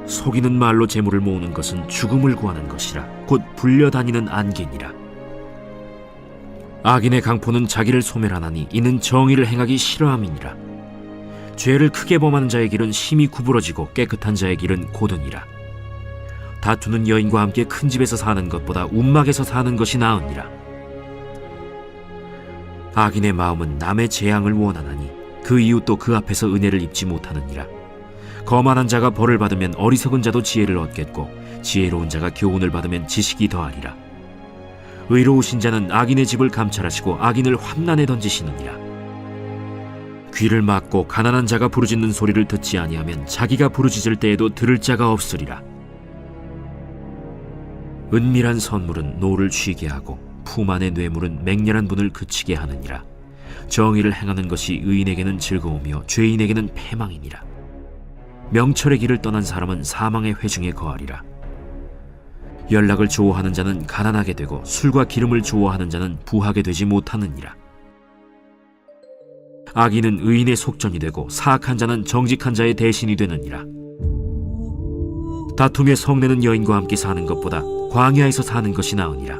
속이는 말로 재물을 모으는 것은 죽음을 구하는 것이라. 곧 불려다니는 안개니라. 악인의 강포는 자기를 소멸하나니 이는 정의를 행하기 싫어함이니라. 죄를 크게 범하는 자의 길은 심히 구부러지고 깨끗한 자의 길은 고드니라. 다투는 여인과 함께 큰 집에서 사는 것보다 움막에서 사는 것이 나으니라. 악인의 마음은 남의 재앙을 원하나니 그 이웃도 그 앞에서 은혜를 입지 못하느니라. 거만한 자가 벌을 받으면 어리석은 자도 지혜를 얻겠고 지혜로운 자가 교훈을 받으면 지식이 더하리라. 의로우신 자는 악인의 집을 감찰하시고 악인을 환난에 던지시느니라. 귀를 막고 가난한 자가 부르짖는 소리를 듣지 아니하면 자기가 부르짖을 때에도 들을 자가 없으리라. 은밀한 선물은 노를 쉬게 하고 품 안의 뇌물은 맹렬한 분을 그치게 하느니라. 정의를 행하는 것이 의인에게는 즐거우며 죄인에게는 패망이니라. 명철의 길을 떠난 사람은 사망의 회중에 거하리라. 연락을 좋아하는 자는 가난하게 되고 술과 기름을 좋아하는 자는 부하게 되지 못하느니라. 악인은 의인의 속전이 되고 사악한 자는 정직한 자의 대신이 되느니라. 다툼에 성내는 여인과 함께 사는 것보다 광야에서 사는 것이 나으니라.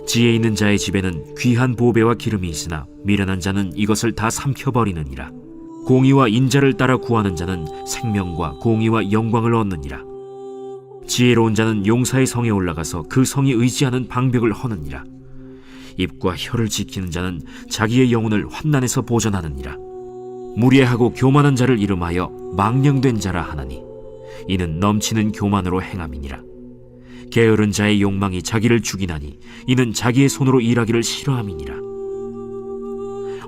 지혜 있는 자의 집에는 귀한 보배와 기름이 있으나 미련한 자는 이것을 다 삼켜버리느니라. 공의와 인자를 따라 구하는 자는 생명과 공의와 영광을 얻느니라. 지혜로운 자는 용사의 성에 올라가서 그 성이 의지하는 방벽을 허느니라. 입과 혀를 지키는 자는 자기의 영혼을 환난에서 보전하느니라. 무례하고 교만한 자를 이름하여 망령된 자라 하나니 이는 넘치는 교만으로 행함이니라. 게으른 자의 욕망이 자기를 죽이나니 이는 자기의 손으로 일하기를 싫어함이니라.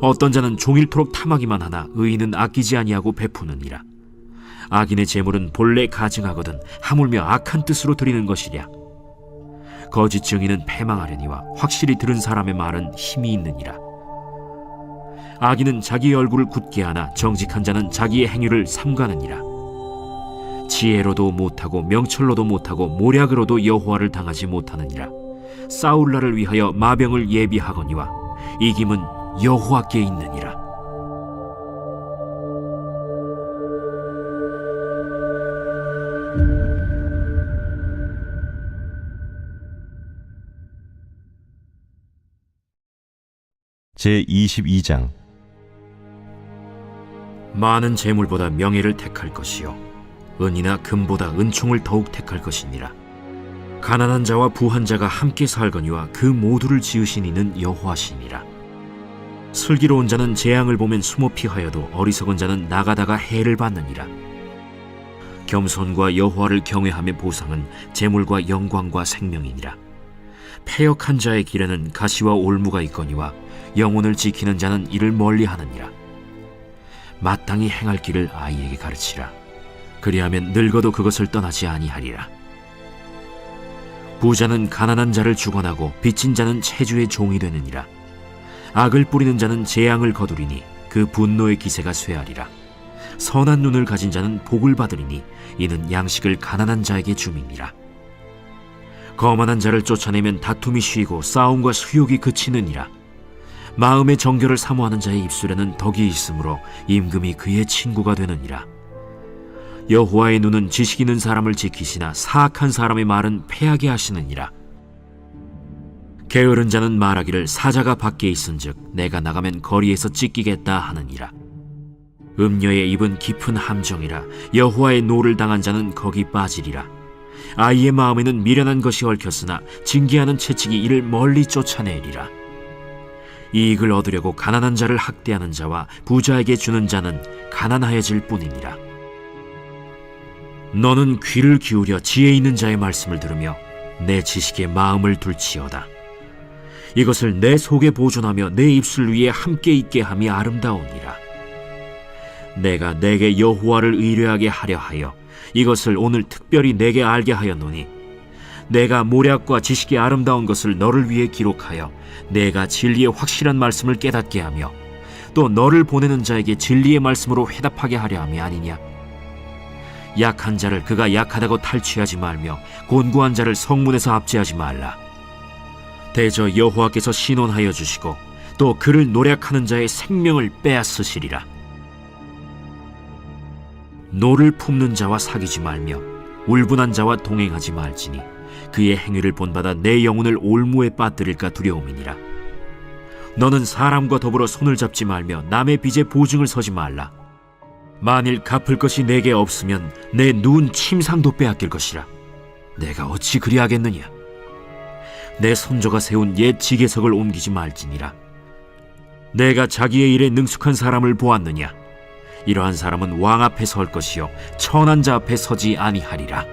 어떤 자는 종일토록 탐하기만 하나 의인은 아끼지 아니하고 베푸느니라. 악인의 재물은 본래 가증하거든 하물며 악한 뜻으로 드리는 것이랴. 거짓 증인은 패망하려니와 확실히 들은 사람의 말은 힘이 있느니라. 악인은 자기의 얼굴을 굳게 하나 정직한 자는 자기의 행위를 삼가느니라. 지혜로도 못하고 명철로도 못하고 모략으로도 여호와를 당하지 못하느니라. 싸울 날을 위하여 마병을 예비하거니와 이김은 여호와께 있느니라. 제22장. 많은 재물보다 명예를 택할 것이요 은이나 금보다 은총을 더욱 택할 것이니라. 가난한 자와 부한 자가 함께 살거니와 그 모두를 지으신 이는 여호와시니라. 슬기로운 자는 재앙을 보면 숨어 피하여도 어리석은 자는 나가다가 해를 받느니라. 겸손과 여호와를 경외함의 보상은 재물과 영광과 생명이니라. 패역한 자의 길에는 가시와 올무가 있거니와 영혼을 지키는 자는 이를 멀리하느니라. 마땅히 행할 길을 아이에게 가르치라. 그리하면 늙어도 그것을 떠나지 아니하리라. 부자는 가난한 자를 주관하고 빚진 자는 체주의 종이 되느니라. 악을 뿌리는 자는 재앙을 거두리니 그 분노의 기세가 쇠하리라. 선한 눈을 가진 자는 복을 받으리니 이는 양식을 가난한 자에게 줌이니라. 거만한 자를 쫓아내면 다툼이 쉬고 싸움과 수욕이 그치느니라. 마음의 정결을 사모하는 자의 입술에는 덕이 있으므로 임금이 그의 친구가 되느니라. 여호와의 눈은 지식 있는 사람을 지키시나 사악한 사람의 말은 패하게 하시느니라. 게으른 자는 말하기를 사자가 밖에 있은즉 내가 나가면 거리에서 찢기겠다 하느니라. 음녀의 입은 깊은 함정이라. 여호와의 노를 당한 자는 거기 빠지리라. 아이의 마음에는 미련한 것이 얽혔으나 징계하는 채찍이 이를 멀리 쫓아내리라. 이익을 얻으려고 가난한 자를 학대하는 자와 부자에게 주는 자는 가난하여질 뿐이니라. 너는 귀를 기울여 지혜 있는 자의 말씀을 들으며 내 지식에 마음을 둘지어다. 이것을 내 속에 보존하며 내 입술 위에 함께 있게 함이 아름다우니라. 내가 내게 여호와를 의뢰하게 하려 하여 이것을 오늘 특별히 내게 알게 하였노니 내가 모략과 지식이 아름다운 것을 너를 위해 기록하여 내가 진리의 확실한 말씀을 깨닫게 하며 또 너를 보내는 자에게 진리의 말씀으로 회답하게 하려 함이 아니냐. 약한 자를 그가 약하다고 탈취하지 말며 곤고한 자를 성문에서 압제하지 말라. 대저 여호와께서 신원하여 주시고 또 그를 노략하는 자의 생명을 빼앗으시리라. 노를 품는 자와 사귀지 말며 울분한 자와 동행하지 말지니 그의 행위를 본받아 내 영혼을 올무에 빠뜨릴까 두려움이니라. 너는 사람과 더불어 손을 잡지 말며 남의 빚에 보증을 서지 말라. 만일 갚을 것이 내게 없으면 내 누운 침상도 빼앗길 것이라. 내가 어찌 그리하겠느냐. 내 손조가 세운 옛 지게석을 옮기지 말지니라. 내가 자기의 일에 능숙한 사람을 보았느냐. 이러한 사람은 왕 앞에 설 것이요 천한 자 앞에 서지 아니하리라.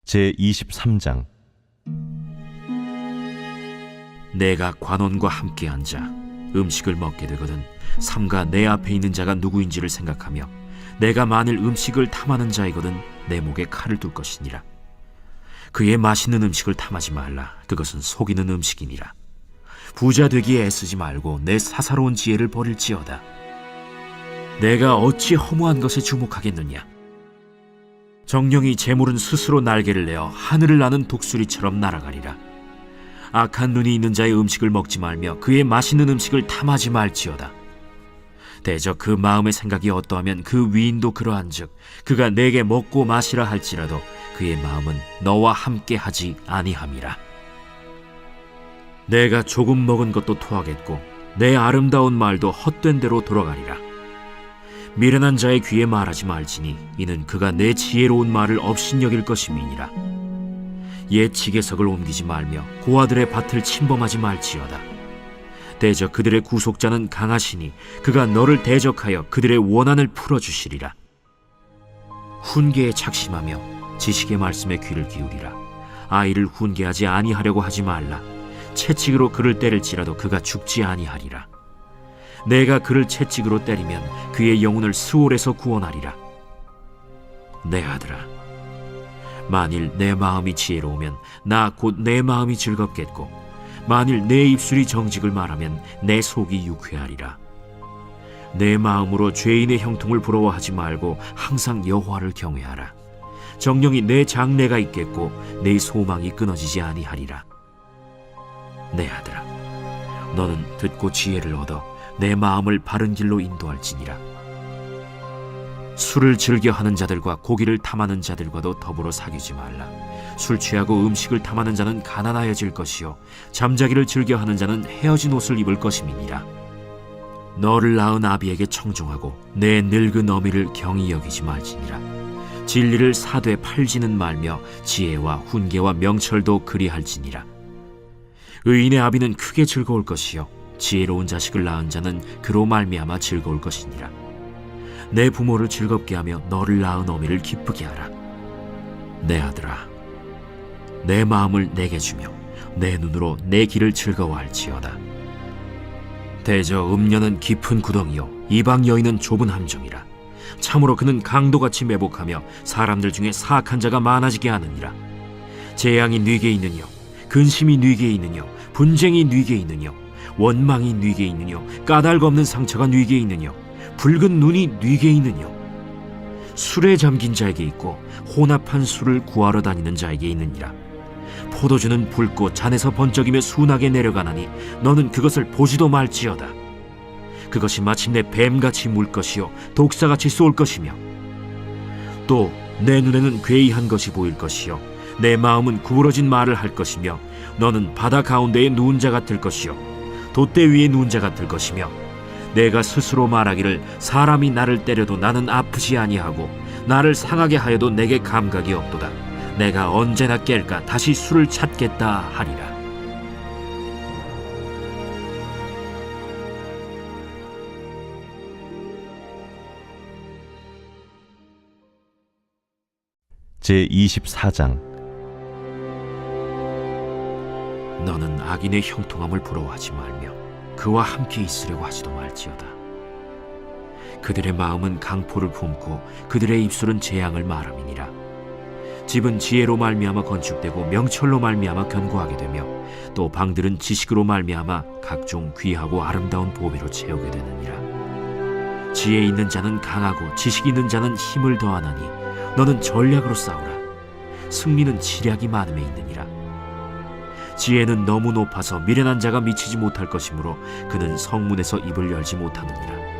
제23장. 내가 관원과 함께 앉아 음식을 먹게 되거든 삼가 내 앞에 있는 자가 누구인지를 생각하며 내가 만일 음식을 탐하는 자이거든 내 목에 칼을 둘 것이니라. 그의 맛있는 음식을 탐하지 말라. 그것은 속이는 음식이니라. 부자 되기에 애쓰지 말고 내 사사로운 지혜를 버릴지어다. 내가 어찌 허무한 것에 주목하겠느냐. 정령이 재물은 스스로 날개를 내어 하늘을 나는 독수리처럼 날아가리라. 악한 눈이 있는 자의 음식을 먹지 말며 그의 맛있는 음식을 탐하지 말지어다. 대저 그 마음의 생각이 어떠하면 그 위인도 그러한즉 그가 내게 먹고 마시라 할지라도 그의 마음은 너와 함께 하지 아니함이라. 내가 조금 먹은 것도 토하겠고 내 아름다운 말도 헛된 대로 돌아가리라. 미련한 자의 귀에 말하지 말지니 이는 그가 내 지혜로운 말을 업신여길 것임이니라. 옛 지게석을 옮기지 말며 고아들의 밭을 침범하지 말지어다. 대저 그들의 구속자는 강하시니 그가 너를 대적하여 그들의 원한을 풀어주시리라. 훈계에 착심하며 지식의 말씀에 귀를 기울이라. 아이를 훈계하지 아니하려고 하지 말라. 채찍으로 그를 때릴지라도 그가 죽지 아니하리라. 내가 그를 채찍으로 때리면 그의 영혼을 스올에서 구원하리라. 내 아들아, 만일 내 마음이 지혜로우면 나 곧 내 마음이 즐겁겠고 만일 내 입술이 정직을 말하면 내 속이 유쾌하리라. 내 마음으로 죄인의 형통을 부러워하지 말고 항상 여호와를 경외하라. 정령이 내 장래가 있겠고 내 소망이 끊어지지 아니하리라. 내 아들아, 너는 듣고 지혜를 얻어 내 마음을 바른 길로 인도할지니라. 술을 즐겨 하는 자들과 고기를 탐하는 자들과도 더불어 사귀지 말라. 술 취하고 음식을 탐하는 자는 가난하여질 것이요 잠자기를 즐겨 하는 자는 헤어진 옷을 입을 것임이니라. 너를 낳은 아비에게 청종하고 내 늙은 어미를 경히 여기지 말지니라. 진리를 사되 팔지는 말며 지혜와 훈계와 명철도 그리할지니라. 의인의 아비는 크게 즐거울 것이요 지혜로운 자식을 낳은 자는 그로 말미암아 즐거울 것이니라. 내 부모를 즐겁게 하며 너를 낳은 어미를 기쁘게 하라. 내 아들아, 내 마음을 내게 주며 내 눈으로 내 길을 즐거워할지어다. 대저 음녀는 깊은 구덩이요 이방 여인은 좁은 함정이라. 참으로 그는 강도같이 매복하며 사람들 중에 사악한 자가 많아지게 하느니라. 재앙이 네게 있느뇨, 근심이 네게 있느뇨, 분쟁이 네게 있느뇨, 원망이 네게 있느뇨, 까닭 없는 상처가 네게 있느뇨, 붉은 눈이 네게 있느뇨. 술에 잠긴 자에게 있고 혼합한 술을 구하러 다니는 자에게 있느니라. 포도주는 붉고 잔에서 번쩍이며 순하게 내려가나니 너는 그것을 보지도 말지어다. 그것이 마침내 뱀같이 물 것이요 독사같이 쏠 것이며 또 내 눈에는 괴이한 것이 보일 것이요 내 마음은 구부러진 말을 할 것이며 너는 바다 가운데에 누운 자 같을 것이요 돛대 위에 누운 자 같을 것이며 내가 스스로 말하기를 사람이 나를 때려도 나는 아프지 아니하고 나를 상하게 하여도 내게 감각이 없도다. 내가 언제나 깰까 다시 술을 찾겠다 하리라. 제24장. 너는 악인의 형통함을 부러워하지 말며 그와 함께 있으려고 하지도 말지어다. 그들의 마음은 강포를 품고 그들의 입술은 재앙을 말함이니라. 집은 지혜로 말미암아 건축되고 명철로 말미암아 견고하게 되며 또 방들은 지식으로 말미암아 각종 귀하고 아름다운 보배로 채우게 되느니라. 지혜 있는 자는 강하고 지식 있는 자는 힘을 더하나니 너는 전략으로 싸우라. 승리는 지략이 많음에 있느니라. 지혜는 너무 높아서 미련한 자가 미치지 못할 것이므로 그는 성문에서 입을 열지 못하느니라.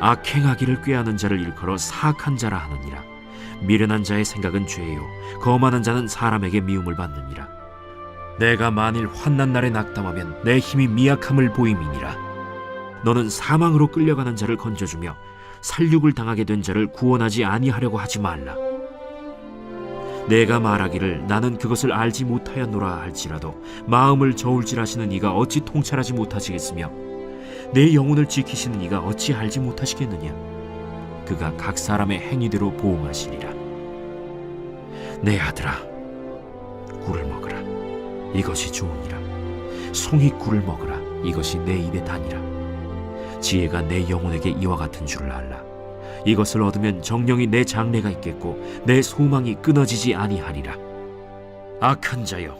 악행하기를 꾀하는 자를 일컬어 사악한 자라 하느니라. 미련한 자의 생각은 죄요 거만한 자는 사람에게 미움을 받느니라. 내가 만일 환난 날에 낙담하면 내 힘이 미약함을 보임이니라. 너는 사망으로 끌려가는 자를 건져주며 살육을 당하게 된 자를 구원하지 아니하려고 하지 말라. 내가 말하기를 나는 그것을 알지 못하였노라 할지라도 마음을 저울질하시는 이가 어찌 통찰하지 못하시겠으며 내 영혼을 지키시는 이가 어찌 알지 못하시겠느냐. 그가 각 사람의 행위대로 보응하시리라. 내 아들아, 꿀을 먹으라. 이것이 좋으니라. 송이 꿀을 먹으라. 이것이 내 입에 다니라. 지혜가 내 영혼에게 이와 같은 줄을 알라. 이것을 얻으면 정령이 내 장래가 있겠고 내 소망이 끊어지지 아니하리라. 악한 자여,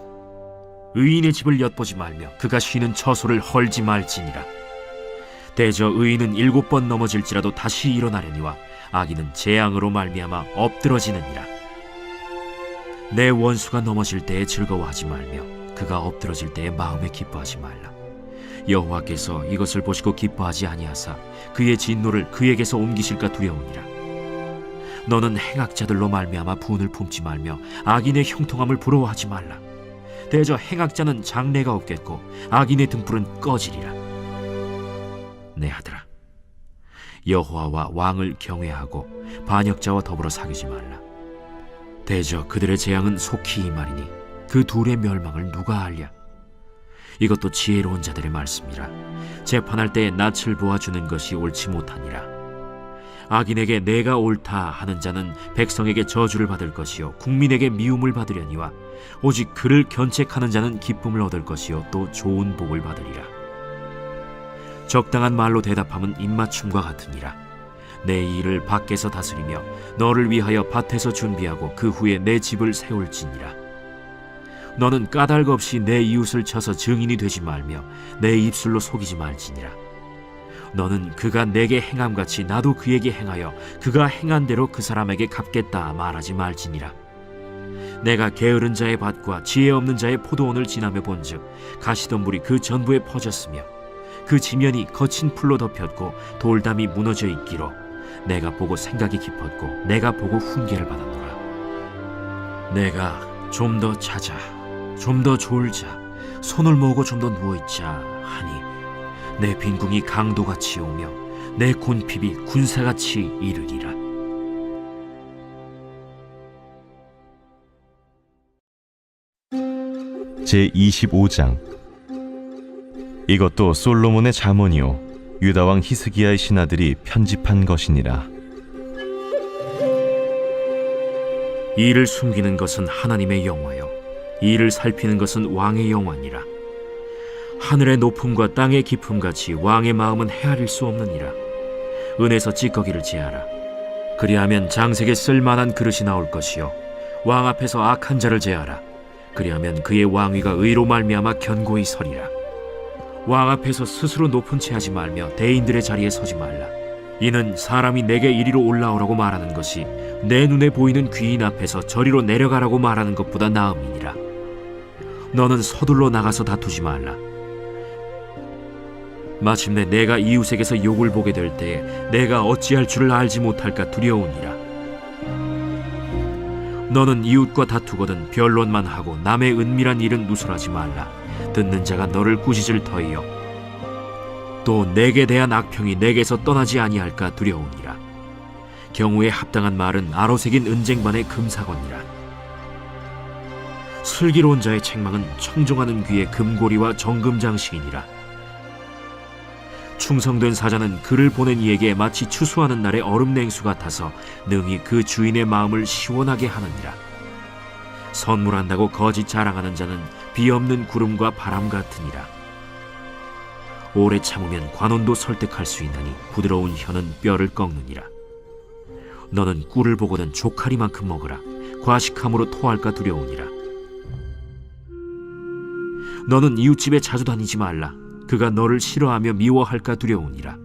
의인의 집을 엿보지 말며 그가 쉬는 처소를 헐지 말지니라. 대저 의인은 7번 넘어질지라도 다시 일어나려니와 악인은 재앙으로 말미암아 엎드러지느니라. 내 원수가 넘어질 때에 즐거워하지 말며 그가 엎드러질 때에 마음에 기뻐하지 말라. 여호와께서 이것을 보시고 기뻐하지 아니하사 그의 진노를 그에게서 옮기실까 두려우니라. 너는 행악자들로 말미암아 분을 품지 말며 악인의 형통함을 부러워하지 말라. 대저 행악자는 장래가 없겠고 악인의 등불은 꺼지리라. 내 아들아, 여호와와 왕을 경외하고 반역자와 더불어 사귀지 말라. 대저 그들의 재앙은 속히 임하리니 그 둘의 멸망을 누가 알랴. 이것도 지혜로운 자들의 말씀이라. 재판할 때에 낯을 보아주는 것이 옳지 못하니라. 악인에게 내가 옳다 하는 자는 백성에게 저주를 받을 것이요 국민에게 미움을 받으려니와 오직 그를 견책하는 자는 기쁨을 얻을 것이요 또 좋은 복을 받으리라. 적당한 말로 대답함은 입맞춤과 같으니라. 내 일을 밖에서 다스리며 너를 위하여 밭에서 준비하고 그 후에 내 집을 세울지니라. 너는 까닭 없이 내 이웃을 쳐서 증인이 되지 말며 내 입술로 속이지 말지니라. 너는 그가 내게 행함같이 나도 그에게 행하여 그가 행한 대로 그 사람에게 갚겠다 말하지 말지니라. 내가 게으른 자의 밭과 지혜 없는 자의 포도원을 지나며 본즉 가시덤불이 그 전부에 퍼졌으며 그 지면이 거친 풀로 덮였고 돌담이 무너져 있기로 내가 보고 생각이 깊었고 내가 보고 훈계를 받았노라. 내가 좀 더 자자, 좀 더 졸자, 손을 모으고 좀 더 누워있자 하니 내 빈궁이 강도같이 오며 내 곤핍이 군사같이 이르리라. 제25장. 이것도 솔로몬의 잠언이요 유다 왕 히스기야의 신하들이 편집한 것이니라. 이를 숨기는 것은 하나님의 영화요 이를 살피는 것은 왕의 영화니라. 하늘의 높음과 땅의 깊음같이 왕의 마음은 헤아릴 수 없느니라. 은에서 찌꺼기를 제하라. 그리하면 장색에 쓸만한 그릇이 나올 것이요 왕 앞에서 악한 자를 제하라. 그리하면 그의 왕위가 의로 말미암아 견고히 서리라. 왕 앞에서 스스로 높은 채 하지 말며 대인들의 자리에 서지 말라. 이는 사람이 내게 이리로 올라오라고 말하는 것이 내 눈에 보이는 귀인 앞에서 저리로 내려가라고 말하는 것보다 나음이니라. 너는 서둘러 나가서 다투지 말라. 마침내 내가 이웃에게서 욕을 보게 될 때에 내가 어찌할 줄을 알지 못할까 두려우니라. 너는 이웃과 다투거든 변론만 하고 남의 은밀한 일은 누설하지 말라. 듣는 자가 너를 꾸짖을 터이요 또 내게 대한 악평이 내게서 떠나지 아니할까 두려우니라. 경우에 합당한 말은 아로새긴 은쟁반의 금사건이라. 슬기로운 자의 책망은 청종하는 귀의 금고리와 정금장식이니라. 충성된 사자는 그를 보낸 이에게 마치 추수하는 날의 얼음 냉수 같아서 능히 그 주인의 마음을 시원하게 하느니라. 선물한다고 거짓 자랑하는 자는 비 없는 구름과 바람 같으니라. 오래 참으면 관원도 설득할 수 있나니 부드러운 혀는 뼈를 꺾느니라. 너는 꿀을 보거든 조카리만큼 먹으라. 과식함으로 토할까 두려우니라. 너는 이웃집에 자주 다니지 말라. 그가 너를 싫어하며 미워할까 두려우니라.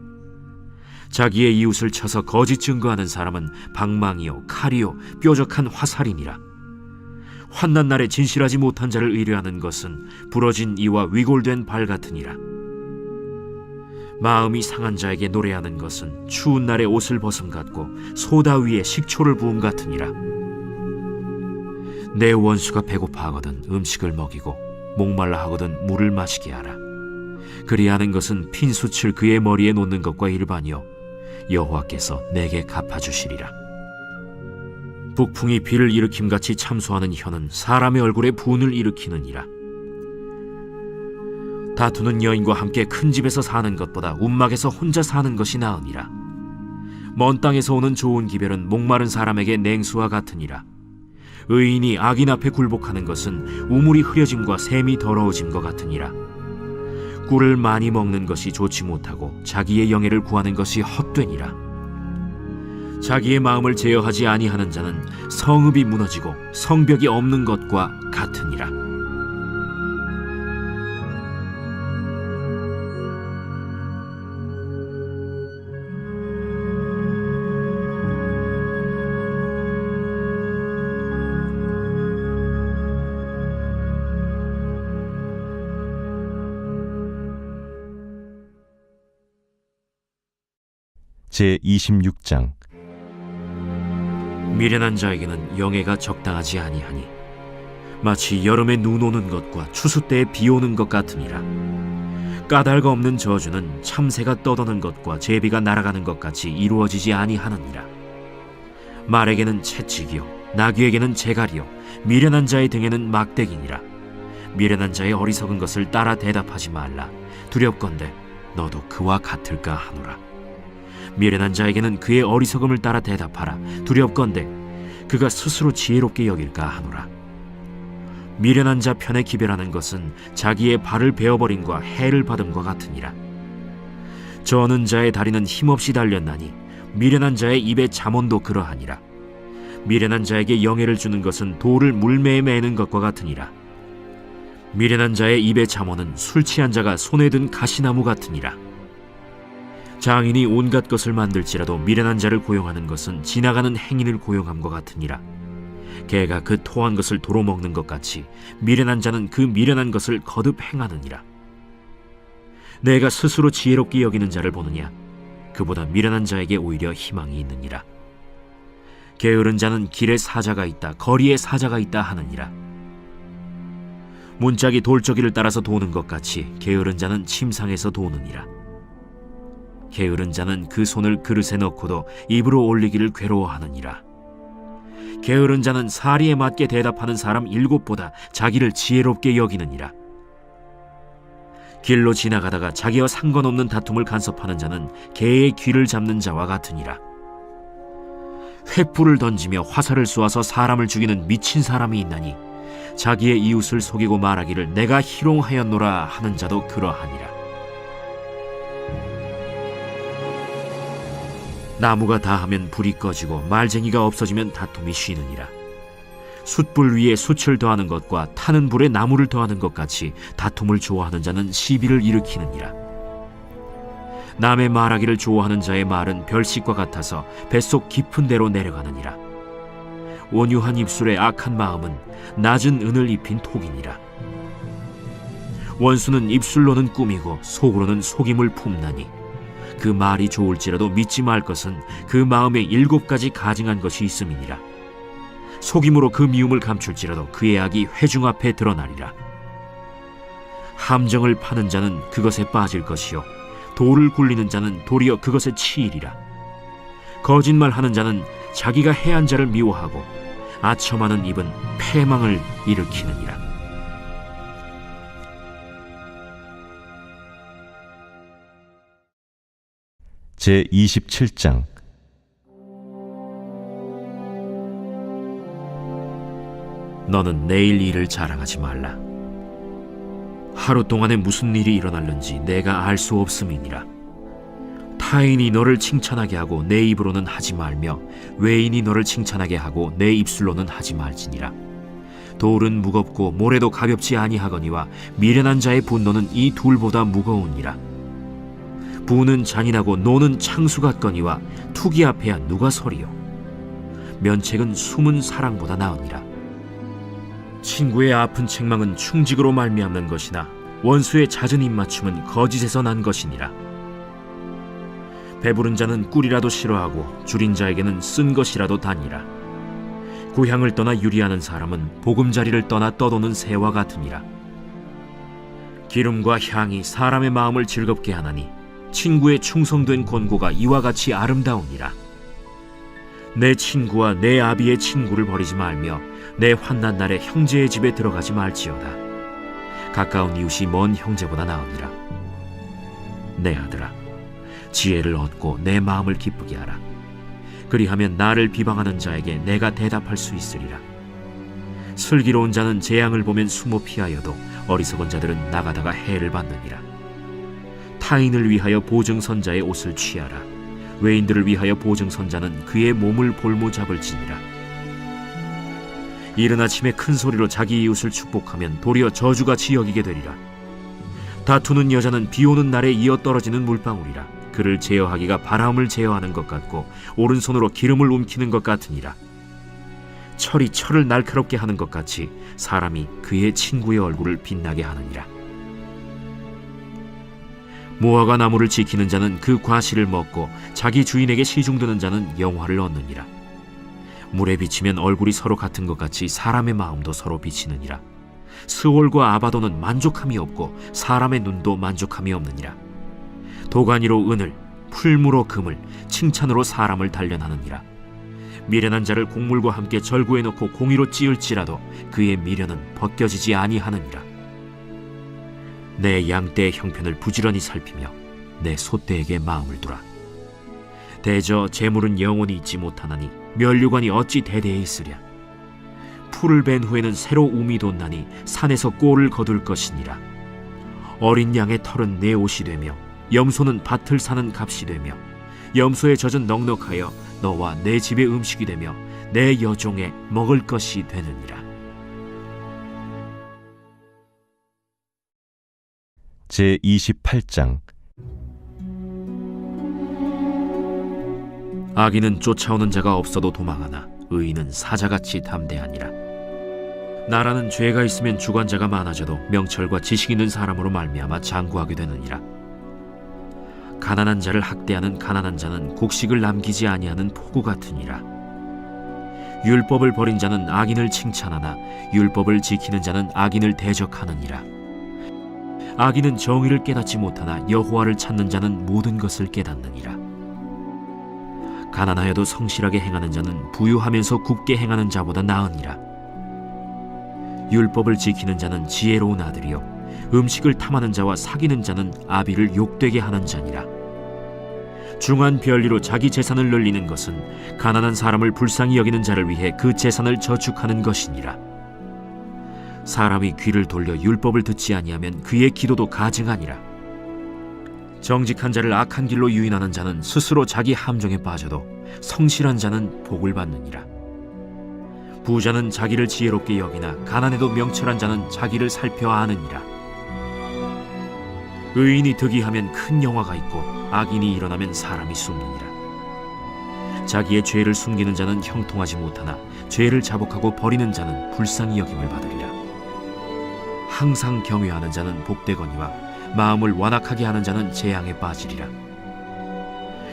자기의 이웃을 쳐서 거짓 증거하는 사람은 방망이요 칼이요 뾰족한 화살이니라. 환난 날에 진실하지 못한 자를 의뢰하는 것은 부러진 이와 위골된 발 같으니라. 마음이 상한 자에게 노래하는 것은 추운 날에 옷을 벗음 같고 소다 위에 식초를 부음 같으니라. 내 원수가 배고파하거든 음식을 먹이고 목말라 하거든 물을 마시게 하라. 그리하는 것은 핀숯을 그의 머리에 놓는 것과 일반이요 여호와께서 내게 갚아주시리라. 북풍이 비를 일으킴같이 참소하는 혀는 사람의 얼굴에 분을 일으키느니라. 다투는 여인과 함께 큰 집에서 사는 것보다 움막에서 혼자 사는 것이 나으니라. 먼 땅에서 오는 좋은 기별은 목마른 사람에게 냉수와 같으니라. 의인이 악인 앞에 굴복하는 것은 우물이 흐려짐과 샘이 더러워짐과 같으니라. 꿀을 많이 먹는 것이 좋지 못하고 자기의 영예를 구하는 것이 헛되니라. 자기의 마음을 제어하지 아니하는 자는 성읍이 무너지고 성벽이 없는 것과 같으니라. 제26장. 미련한 자에게는 영예가 적당하지 아니하니 마치 여름에 눈 오는 것과 추수 때에 비 오는 것 같으니라. 까닭 없는 저주는 참새가 떠도는 것과 제비가 날아가는 것 같이 이루어지지 아니하느니라. 말에게는 채찍이요 나귀에게는 재갈이요 미련한 자의 등에는 막대기니라. 미련한 자의 어리석은 것을 따라 대답하지 말라. 두렵건대 너도 그와 같을까 하노라. 미련한 자에게는 그의 어리석음을 따라 대답하라. 두렵건대 그가 스스로 지혜롭게 여길까 하노라. 미련한 자 편에 기별하는 것은 자기의 발을 베어버림과 해를 받음과 같으니라. 저는 자의 다리는 힘없이 달렸나니 미련한 자의 입에 잠언도 그러하니라. 미련한 자에게 영예를 주는 것은 돌을 물매에 매는 것과 같으니라. 미련한 자의 입에 잠언은 술 취한 자가 손에 든 가시나무 같으니라. 장인이 온갖 것을 만들지라도 미련한 자를 고용하는 것은 지나가는 행인을 고용함과 같으니라. 개가 그 토한 것을 도로 먹는 것 같이 미련한 자는 그 미련한 것을 거듭 행하느니라. 내가 스스로 지혜롭게 여기는 자를 보느냐? 그보다 미련한 자에게 오히려 희망이 있느니라. 게으른 자는 길에 사자가 있다, 거리에 사자가 있다 하느니라. 문짝이 돌저기를 따라서 도는 것 같이 게으른 자는 침상에서 도느니라. 게으른 자는 그 손을 그릇에 넣고도 입으로 올리기를 괴로워하느니라. 게으른 자는 사리에 맞게 대답하는 사람 7보다 자기를 지혜롭게 여기느니라. 길로 지나가다가 자기와 상관없는 다툼을 간섭하는 자는 개의 귀를 잡는 자와 같으니라. 횃불을 던지며 화살을 쏘아서 사람을 죽이는 미친 사람이 있나니 자기의 이웃을 속이고 말하기를 내가 희롱하였노라 하는 자도 그러하니라. 나무가 다하면 불이 꺼지고 말쟁이가 없어지면 다툼이 쉬느니라. 숯불 위에 숯을 더하는 것과 타는 불에 나무를 더하는 것 같이 다툼을 좋아하는 자는 시비를 일으키느니라. 남의 말하기를 좋아하는 자의 말은 별식과 같아서 뱃속 깊은 데로 내려가느니라. 온유한 입술에 악한 마음은 낮은 은을 입힌 톡이니라. 원수는 입술로는 꾸미고 속으로는 속임을 품나니 그 말이 좋을지라도 믿지 말 것은 그 마음에 7가지 가증한 것이 있음이니라. 속임으로 그 미움을 감출지라도 그의 악이 회중 앞에 드러나리라. 함정을 파는 자는 그것에 빠질 것이요 돌을 굴리는 자는 도리어 그것에 치이리라. 거짓말하는 자는 자기가 해한 자를 미워하고 아첨하는 입은 패망을 일으키느니라. 제27장. 너는 내일 일을 자랑하지 말라. 하루 동안에 무슨 일이 일어날는지 내가 알 수 없음이니라. 타인이 너를 칭찬하게 하고 내 입으로는 하지 말며 외인이 너를 칭찬하게 하고 내 입술로는 하지 말지니라. 돌은 무겁고 모래도 가볍지 아니하거니와 미련한 자의 분노는 이 둘보다 무거우니라. 부는 잔인하고 노는 창수 같거니와 투기 앞에야 누가 서리요. 면책은 숨은 사랑보다 나으니라. 친구의 아픈 책망은 충직으로 말미암는 것이나 원수의 잦은 입맞춤은 거짓에서 난 것이니라. 배부른 자는 꿀이라도 싫어하고 줄인 자에게는 쓴 것이라도 다니라. 고향을 떠나 유리하는 사람은 보금자리를 떠나 떠도는 새와 같으니라. 기름과 향이 사람의 마음을 즐겁게 하나니 친구의 충성된 권고가 이와 같이 아름다우니라. 내 친구와 내 아비의 친구를 버리지 말며 내 환난 날에 형제의 집에 들어가지 말지어다. 가까운 이웃이 먼 형제보다 나으니라. 내 아들아, 지혜를 얻고 내 마음을 기쁘게 하라. 그리하면 나를 비방하는 자에게 내가 대답할 수 있으리라. 슬기로운 자는 재앙을 보면 숨어 피하여도 어리석은 자들은 나가다가 해를 받느니라. 타인을 위하여 보증선자의 옷을 취하라. 외인들을 위하여 보증선자는 그의 몸을 볼모 잡을지니라. 이른 아침에 큰 소리로 자기 이웃을 축복하면 도리어 저주같이 여기게 되리라. 다투는 여자는 비 오는 날에 이어 떨어지는 물방울이라. 그를 제어하기가 바람을 제어하는 것 같고 오른손으로 기름을 움키는 것 같으니라. 철이 철을 날카롭게 하는 것 같이 사람이 그의 친구의 얼굴을 빛나게 하느니라. 무화과 나무를 지키는 자는 그 과실을 먹고 자기 주인에게 시중드는 자는 영화를 얻느니라. 물에 비치면 얼굴이 서로 같은 것 같이 사람의 마음도 서로 비치느니라. 스올과 아바도는 만족함이 없고 사람의 눈도 만족함이 없느니라. 도가니로 은을, 풀무로 금을, 칭찬으로 사람을 단련하느니라. 미련한 자를 곡물과 함께 절구해 놓고 공의로 찌을지라도 그의 미련은 벗겨지지 아니하느니라. 내 양떼의 형편을 부지런히 살피며 내 소떼에게 마음을 두라. 대저 재물은 영원히 있지 못하나니 면류관이 어찌 대대에 있으랴. 풀을 벤 후에는 새로 움이 돋나니 산에서 꼴을 거둘 것이니라. 어린 양의 털은 내 옷이 되며 염소는 밭을 사는 값이 되며 염소의 젖은 넉넉하여 너와 내 집의 음식이 되며 내 여종의 먹을 것이 되느니라. 제28장. 악인은 쫓아오는 자가 없어도 도망하나 의인은 사자같이 담대하니라. 나라는 죄가 있으면 주관자가 많아져도 명철과 지식 있는 사람으로 말미암아 장구하게 되느니라. 가난한 자를 학대하는 가난한 자는 곡식을 남기지 아니하는 포구 같으니라. 율법을 버린 자는 악인을 칭찬하나 율법을 지키는 자는 악인을 대적하느니라. 악인은 정의를 깨닫지 못하나 여호와를 찾는 자는 모든 것을 깨닫느니라. 가난하여도 성실하게 행하는 자는 부유하면서 굽게 행하는 자보다 나으니라. 율법을 지키는 자는 지혜로운 아들이요 음식을 탐하는 자와 사귀는 자는 아비를 욕되게 하는 자니라. 중한 별리로 자기 재산을 늘리는 것은 가난한 사람을 불쌍히 여기는 자를 위해 그 재산을 저축하는 것이니라. 사람이 귀를 돌려 율법을 듣지 아니하면 그의 기도도 가증하니라. 정직한 자를 악한 길로 유인하는 자는 스스로 자기 함정에 빠져도 성실한 자는 복을 받느니라. 부자는 자기를 지혜롭게 여기나 가난해도 명철한 자는 자기를 살펴 아느니라. 의인이 득이하면 큰 영화가 있고 악인이 일어나면 사람이 숨느니라. 자기의 죄를 숨기는 자는 형통하지 못하나 죄를 자복하고 버리는 자는 불쌍히 여김을 받으리라. 항상 경외하는 자는 복되거니와 마음을 완악하게 하는 자는 재앙에 빠지리라.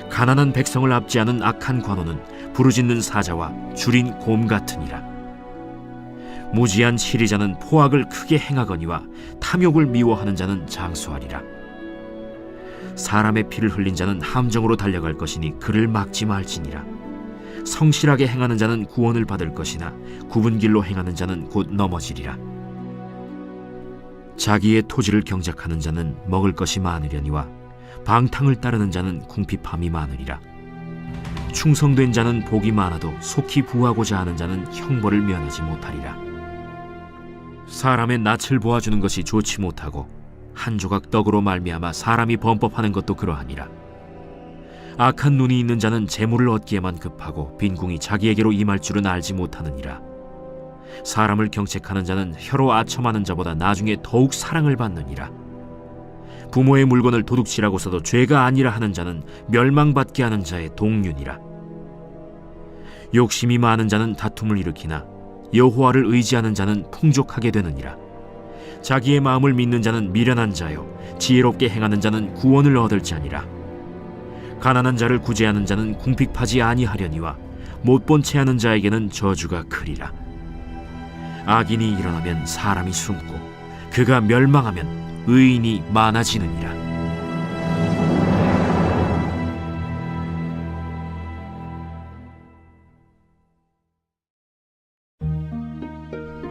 가난한 백성을 압제하는 악한 관원은 부르짖는 사자와 줄인 곰 같으니라. 무지한 치리자는 포악을 크게 행하거니와 탐욕을 미워하는 자는 장수하리라. 사람의 피를 흘린 자는 함정으로 달려갈 것이니 그를 막지 말지니라. 성실하게 행하는 자는 구원을 받을 것이나 굽은 길로 행하는 자는 곧 넘어지리라. 자기의 토지를 경작하는 자는 먹을 것이 많으려니와 방탕을 따르는 자는 궁핍함이 많으리라. 충성된 자는 복이 많아도 속히 부하고자 하는 자는 형벌을 면하지 못하리라. 사람의 낯을 보아주는 것이 좋지 못하고 한 조각 떡으로 말미암아 사람이 범법하는 것도 그러하니라. 악한 눈이 있는 자는 재물을 얻기에만 급하고 빈궁이 자기에게로 임할 줄은 알지 못하느니라. 사람을 경책하는 자는 혀로 아첨하는 자보다 나중에 더욱 사랑을 받느니라. 부모의 물건을 도둑질하고서도 죄가 아니라 하는 자는 멸망받게 하는 자의 동륜이라. 욕심이 많은 자는 다툼을 일으키나 여호와를 의지하는 자는 풍족하게 되느니라. 자기의 마음을 믿는 자는 미련한 자요 지혜롭게 행하는 자는 구원을 얻을 자니라. 가난한 자를 구제하는 자는 궁핍하지 아니하려니와 못본 채 하는 자에게는 저주가 크리라. 악인이 일어나면 사람이 숨고 그가 멸망하면 의인이 많아지느니라.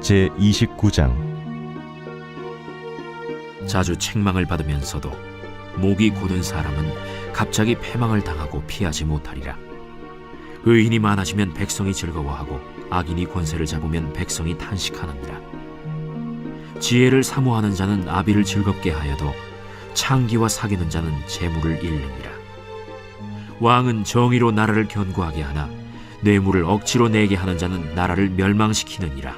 제29장. 자주 책망을 받으면서도 목이 곧은 사람은 갑자기 패망을 당하고 피하지 못하리라. 의인이 많아지면 백성이 즐거워하고 악인이 권세를 잡으면 백성이 탄식하느니라. 지혜를 사모하는 자는 아비를 즐겁게 하여도 창기와 사귀는 자는 재물을 잃느니라. 왕은 정의로 나라를 견고하게 하나 뇌물을 억지로 내게 하는 자는 나라를 멸망시키느니라.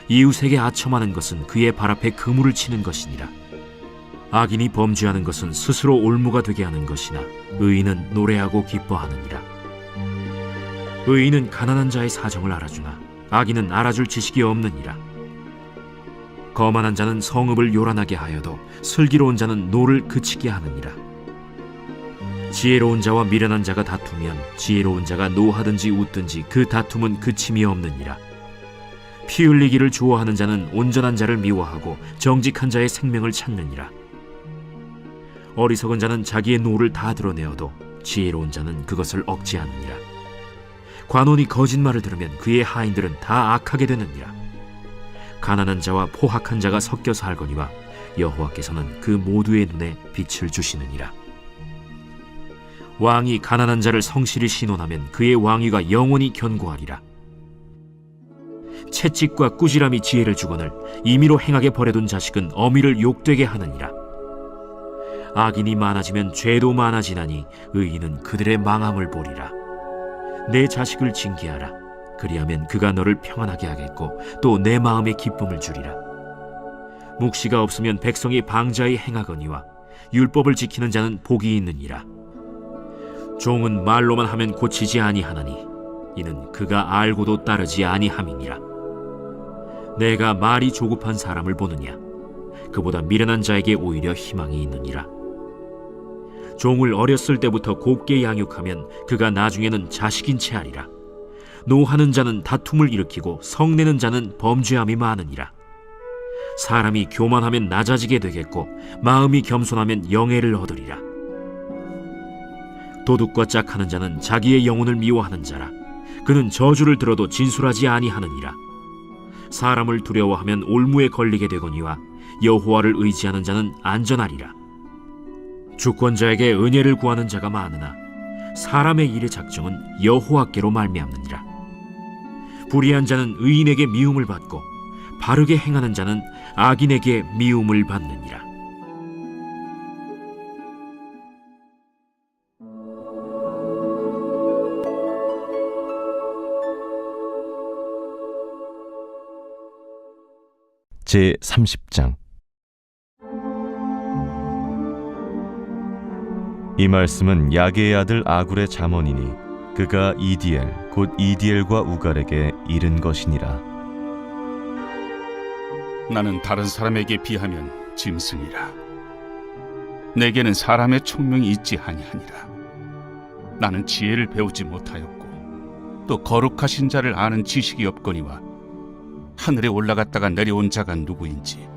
이웃에게 아첨하는 것은 그의 발 앞에 그물을 치는 것이니라. 악인이 범죄하는 것은 스스로 올무가 되게 하는 것이나 의인은 노래하고 기뻐하느니라. 의인은 가난한 자의 사정을 알아주나 악인은 알아줄 지식이 없느니라. 거만한 자는 성읍을 요란하게 하여도 슬기로운 자는 노를 그치게 하느니라. 지혜로운 자와 미련한 자가 다투면 지혜로운 자가 노하든지 웃든지 그 다툼은 그침이 없느니라. 피 흘리기를 좋아하는 자는 온전한 자를 미워하고 정직한 자의 생명을 찾느니라. 어리석은 자는 자기의 노를 다 드러내어도 지혜로운 자는 그것을 억제하느니라. 관원이 거짓말을 들으면 그의 하인들은 다 악하게 되느니라. 가난한 자와 포학한 자가 섞여 살거니와 여호와께서는 그 모두의 눈에 빛을 주시느니라. 왕이 가난한 자를 성실히 신원하면 그의 왕위가 영원히 견고하리라. 채찍과 꾸지람이 지혜를 주거늘 임의로 행하게 버려둔 자식은 어미를 욕되게 하느니라. 악인이 많아지면 죄도 많아지나니 의인은 그들의 망함을 보리라. 내 자식을 징계하라. 그리하면 그가 너를 평안하게 하겠고 또 내 마음에 기쁨을 주리라. 묵시가 없으면 백성이 방자히 행하거니와 율법을 지키는 자는 복이 있느니라. 종은 말로만 하면 고치지 아니하나니 이는 그가 알고도 따르지 아니함이니라. 내가 말이 조급한 사람을 보느냐? 그보다 미련한 자에게 오히려 희망이 있느니라. 종을 어렸을 때부터 곱게 양육하면 그가 나중에는 자식인 채 하리라. 노하는 자는 다툼을 일으키고 성내는 자는 범죄함이 많으니라. 사람이 교만하면 낮아지게 되겠고 마음이 겸손하면 영예를 얻으리라. 도둑과 짝하는 자는 자기의 영혼을 미워하는 자라. 그는 저주를 들어도 진술하지 아니하느니라. 사람을 두려워하면 올무에 걸리게 되거니와 여호와를 의지하는 자는 안전하리라. 주권자에게 은혜를 구하는 자가 많으나 사람의 일의 작정은 여호와께로 말미암느니라. 불의한 자는 의인에게 미움을 받고 바르게 행하는 자는 악인에게 미움을 받느니라. 제30장. 이 말씀은 야게의 아들 아굴의 잠언이니 그가 이디엘 곧 이디엘과 우갈에게 이른 것이니라. 나는 다른 사람에게 비하면 짐승이라. 내게는 사람의 총명이 있지 아니하니라. 나는 지혜를 배우지 못하였고 또 거룩하신 자를 아는 지식이 없거니와 하늘에 올라갔다가 내려온 자가 누구인지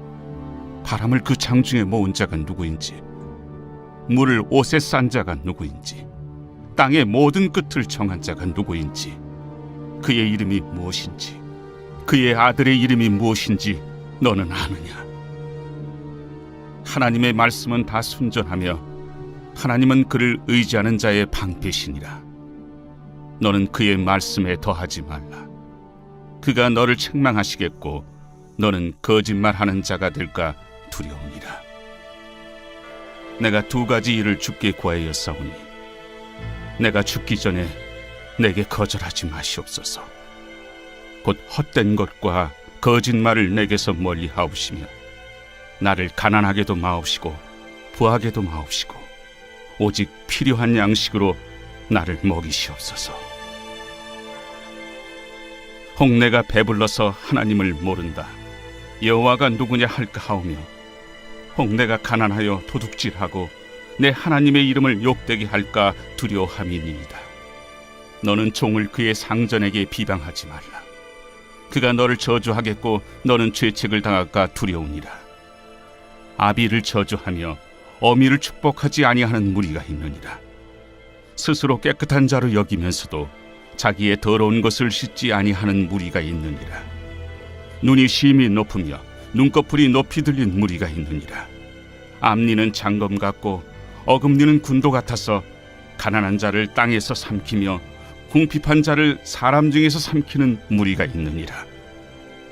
바람을 그 장중에 모은 자가 누구인지 물을 옷에 싼 자가 누구인지 땅의 모든 끝을 정한 자가 누구인지 그의 이름이 무엇인지 그의 아들의 이름이 무엇인지 너는 아느냐? 하나님의 말씀은 다 순전하며 하나님은 그를 의지하는 자의 방패시니라. 너는 그의 말씀에 더하지 말라. 그가 너를 책망하시겠고 너는 거짓말하는 자가 될까 두려우니라. 내가 두 가지 일을 주께 구하였사오니 내가 죽기 전에 내게 거절하지 마시옵소서. 곧 헛된 것과 거짓말을 내게서 멀리 하옵시며 나를 가난하게도 마옵시고 부하게도 마옵시고 오직 필요한 양식으로 나를 먹이시옵소서. 혹 내가 배불러서 하나님을 모른다 여호와가 누구냐 할까 하오며 혹 내가 가난하여 도둑질하고 내 하나님의 이름을 욕되게 할까 두려워함이니이다. 너는 종을 그의 상전에게 비방하지 말라. 그가 너를 저주하겠고 너는 죄책을 당할까 두려우니라. 아비를 저주하며 어미를 축복하지 아니하는 무리가 있느니라. 스스로 깨끗한 자로 여기면서도 자기의 더러운 것을 씻지 아니하는 무리가 있느니라. 눈이 심히 높으며 눈꺼풀이 높이 들린 무리가 있느니라. 앞니는 장검 같고 어금니는 군도 같아서 가난한 자를 땅에서 삼키며 궁핍한 자를 사람 중에서 삼키는 무리가 있느니라.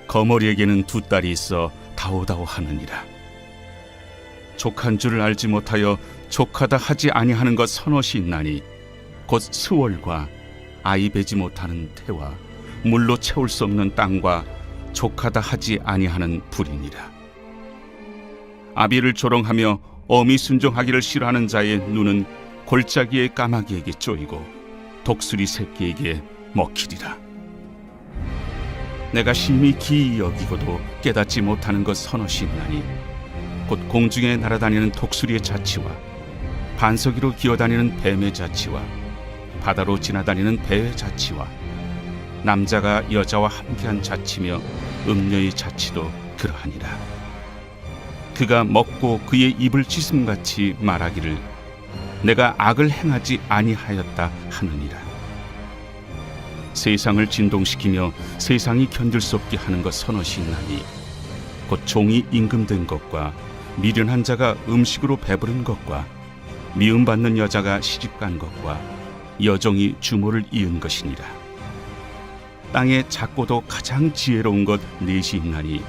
거머리에게는 두 딸이 있어 다오다오 하느니라. 족한 줄을 알지 못하여 족하다 하지 아니하는 것 서넛이 있나니 곧 스월과 아이 베지 못하는 태와 물로 채울 수 없는 땅과 족하다 하지 아니하는 불이니라. 아비를 조롱하며 어미 순종하기를 싫어하는 자의 눈은 골짜기의 까마귀에게 쪼이고 독수리 새끼에게 먹히리라. 내가 심히 기이 여기고도 깨닫지 못하는 것 서너시 있나니 곧 공중에 날아다니는 독수리의 자치와 반석이로 기어다니는 뱀의 자치와 바다로 지나다니는 배의 자치와 남자가 여자와 함께한 자치며 음녀의 자치도 그러하니라. 그가 먹고 그의 입을 찢음같이 말하기를 내가 악을 행하지 아니하였다 하느니라. 세상을 진동시키며 세상이 견딜 수 없게 하는 것 서너시 있나니 곧 종이 임금된 것과 미련한 자가 음식으로 배부른 것과 미움받는 여자가 시집간 것과 여종이 주모를 이은 것이니라. 땅에 작고도 가장 지혜로운 것 넷이 있나니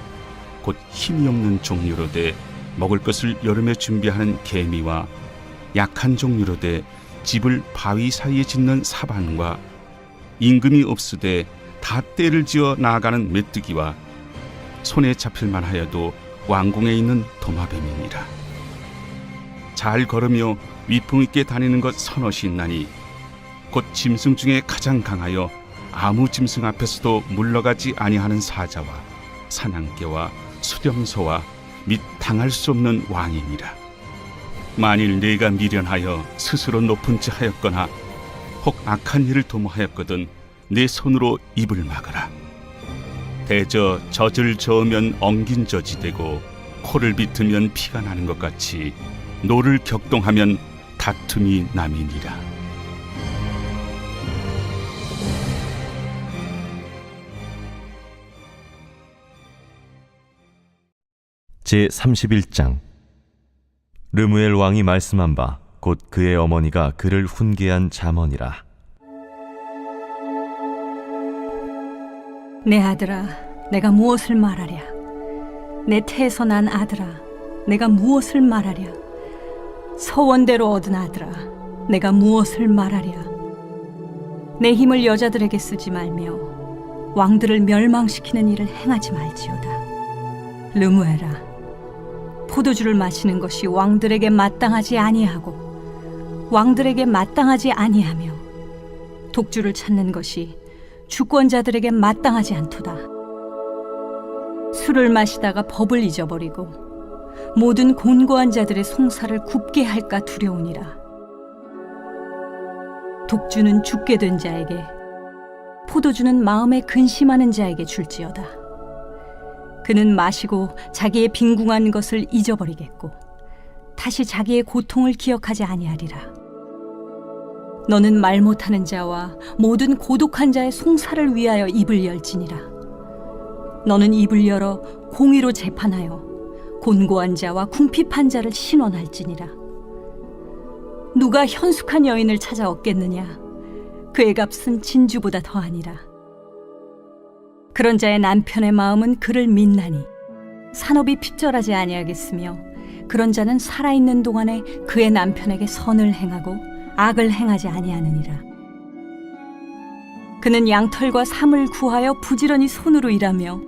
곧 힘이 없는 종류로 돼 먹을 것을 여름에 준비하는 개미와 약한 종류로 돼 집을 바위 사이에 짓는 사반과 임금이 없으되 다 때를 지어 나아가는 메뚜기와 손에 잡힐 만하여도 왕궁에 있는 도마뱀이니라. 잘 걸으며 위풍 있게 다니는 것 서너시 있나니 곧 짐승 중에 가장 강하여 아무 짐승 앞에서도 물러가지 아니하는 사자와 사냥개와 수렴소와 및 당할 수 없는 왕이니라. 만일 네가 미련하여 스스로 높은 지 하였거나 혹 악한 일을 도모하였거든 내 손으로 입을 막으라. 대저 젖을 저으면 엉긴 젖이 되고 코를 비트면 피가 나는 것 같이 노를 격동하면 다툼이 남이니라. 제31장. 르무엘 왕이 말씀한 바 곧 그의 어머니가 그를 훈계한 잠언이라. 내 아들아, 내가 무엇을 말하랴? 내 태에서 난 아들아, 내가 무엇을 말하랴? 서원대로 얻은 아들아, 내가 무엇을 말하랴? 내 힘을 여자들에게 쓰지 말며 왕들을 멸망시키는 일을 행하지 말지어다. 르무엘아, 포도주를 마시는 것이 왕들에게 마땅하지 아니하고 왕들에게 마땅하지 아니하며 독주를 찾는 것이 주권자들에게 마땅하지 않도다. 술을 마시다가 법을 잊어버리고 모든 곤고한 자들의 송사를 굽게 할까 두려우니라. 독주는 죽게 된 자에게, 포도주는 마음에 근심하는 자에게 줄지어다. 그는 마시고 자기의 빈궁한 것을 잊어버리겠고 다시 자기의 고통을 기억하지 아니하리라. 너는 말 못하는 자와 모든 고독한 자의 송사를 위하여 입을 열지니라. 너는 입을 열어 공의로 재판하여 곤고한 자와 궁핍한 자를 신원할지니라. 누가 현숙한 여인을 찾아 얻겠느냐? 그의 값은 진주보다 더하니라. 그런 자의 남편의 마음은 그를 믿나니 산업이 핍절하지 아니하겠으며 그런 자는 살아있는 동안에 그의 남편에게 선을 행하고 악을 행하지 아니하느니라. 그는 양털과 삼을 구하여 부지런히 손으로 일하며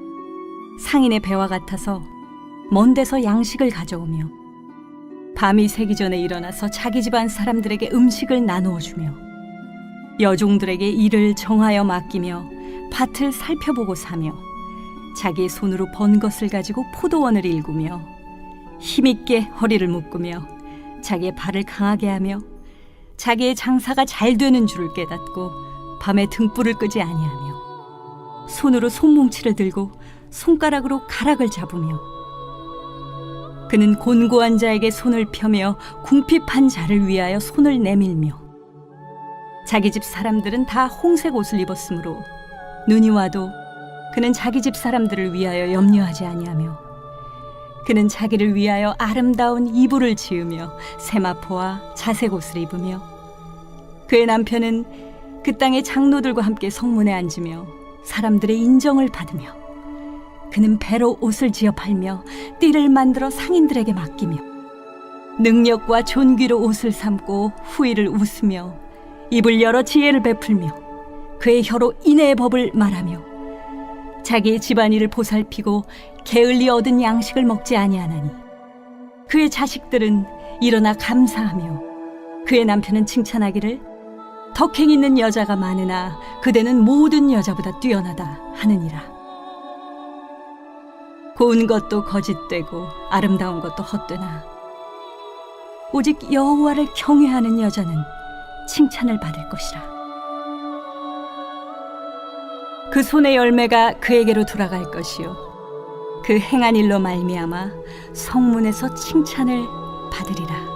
상인의 배와 같아서 먼 데서 양식을 가져오며 밤이 새기 전에 일어나서 자기 집안 사람들에게 음식을 나누어 주며 여종들에게 일을 정하여 맡기며 밭을 살펴보고 사며 자기의 손으로 번 것을 가지고 포도원을 일구며 힘있게 허리를 묶으며 자기의 발을 강하게 하며 자기의 장사가 잘 되는 줄을 깨닫고 밤에 등불을 끄지 아니하며 손으로 손뭉치를 들고 손가락으로 가락을 잡으며 그는 곤고한 자에게 손을 펴며 궁핍한 자를 위하여 손을 내밀며 자기 집 사람들은 다 홍색 옷을 입었으므로 눈이 와도 그는 자기 집 사람들을 위하여 염려하지 아니하며 그는 자기를 위하여 아름다운 이불을 지으며 세마포와 자색 옷을 입으며 그의 남편은 그 땅의 장로들과 함께 성문에 앉으며 사람들의 인정을 받으며 그는 배로 옷을 지어 팔며 띠를 만들어 상인들에게 맡기며 능력과 존귀로 옷을 삼고 후일을 웃으며 입을 열어 지혜를 베풀며 그의 혀로 인애의 법을 말하며 자기의 집안일을 보살피고 게을리 얻은 양식을 먹지 아니하나니 그의 자식들은 일어나 감사하며 그의 남편은 칭찬하기를 덕행 있는 여자가 많으나 그대는 모든 여자보다 뛰어나다 하느니라. 고운 것도 거짓되고 아름다운 것도 헛되나 오직 여호와를 경외하는 여자는 칭찬을 받을 것이라. 그 손의 열매가 그에게로 돌아갈 것이요 그 행한 일로 말미암아 성문에서 칭찬을 받으리라.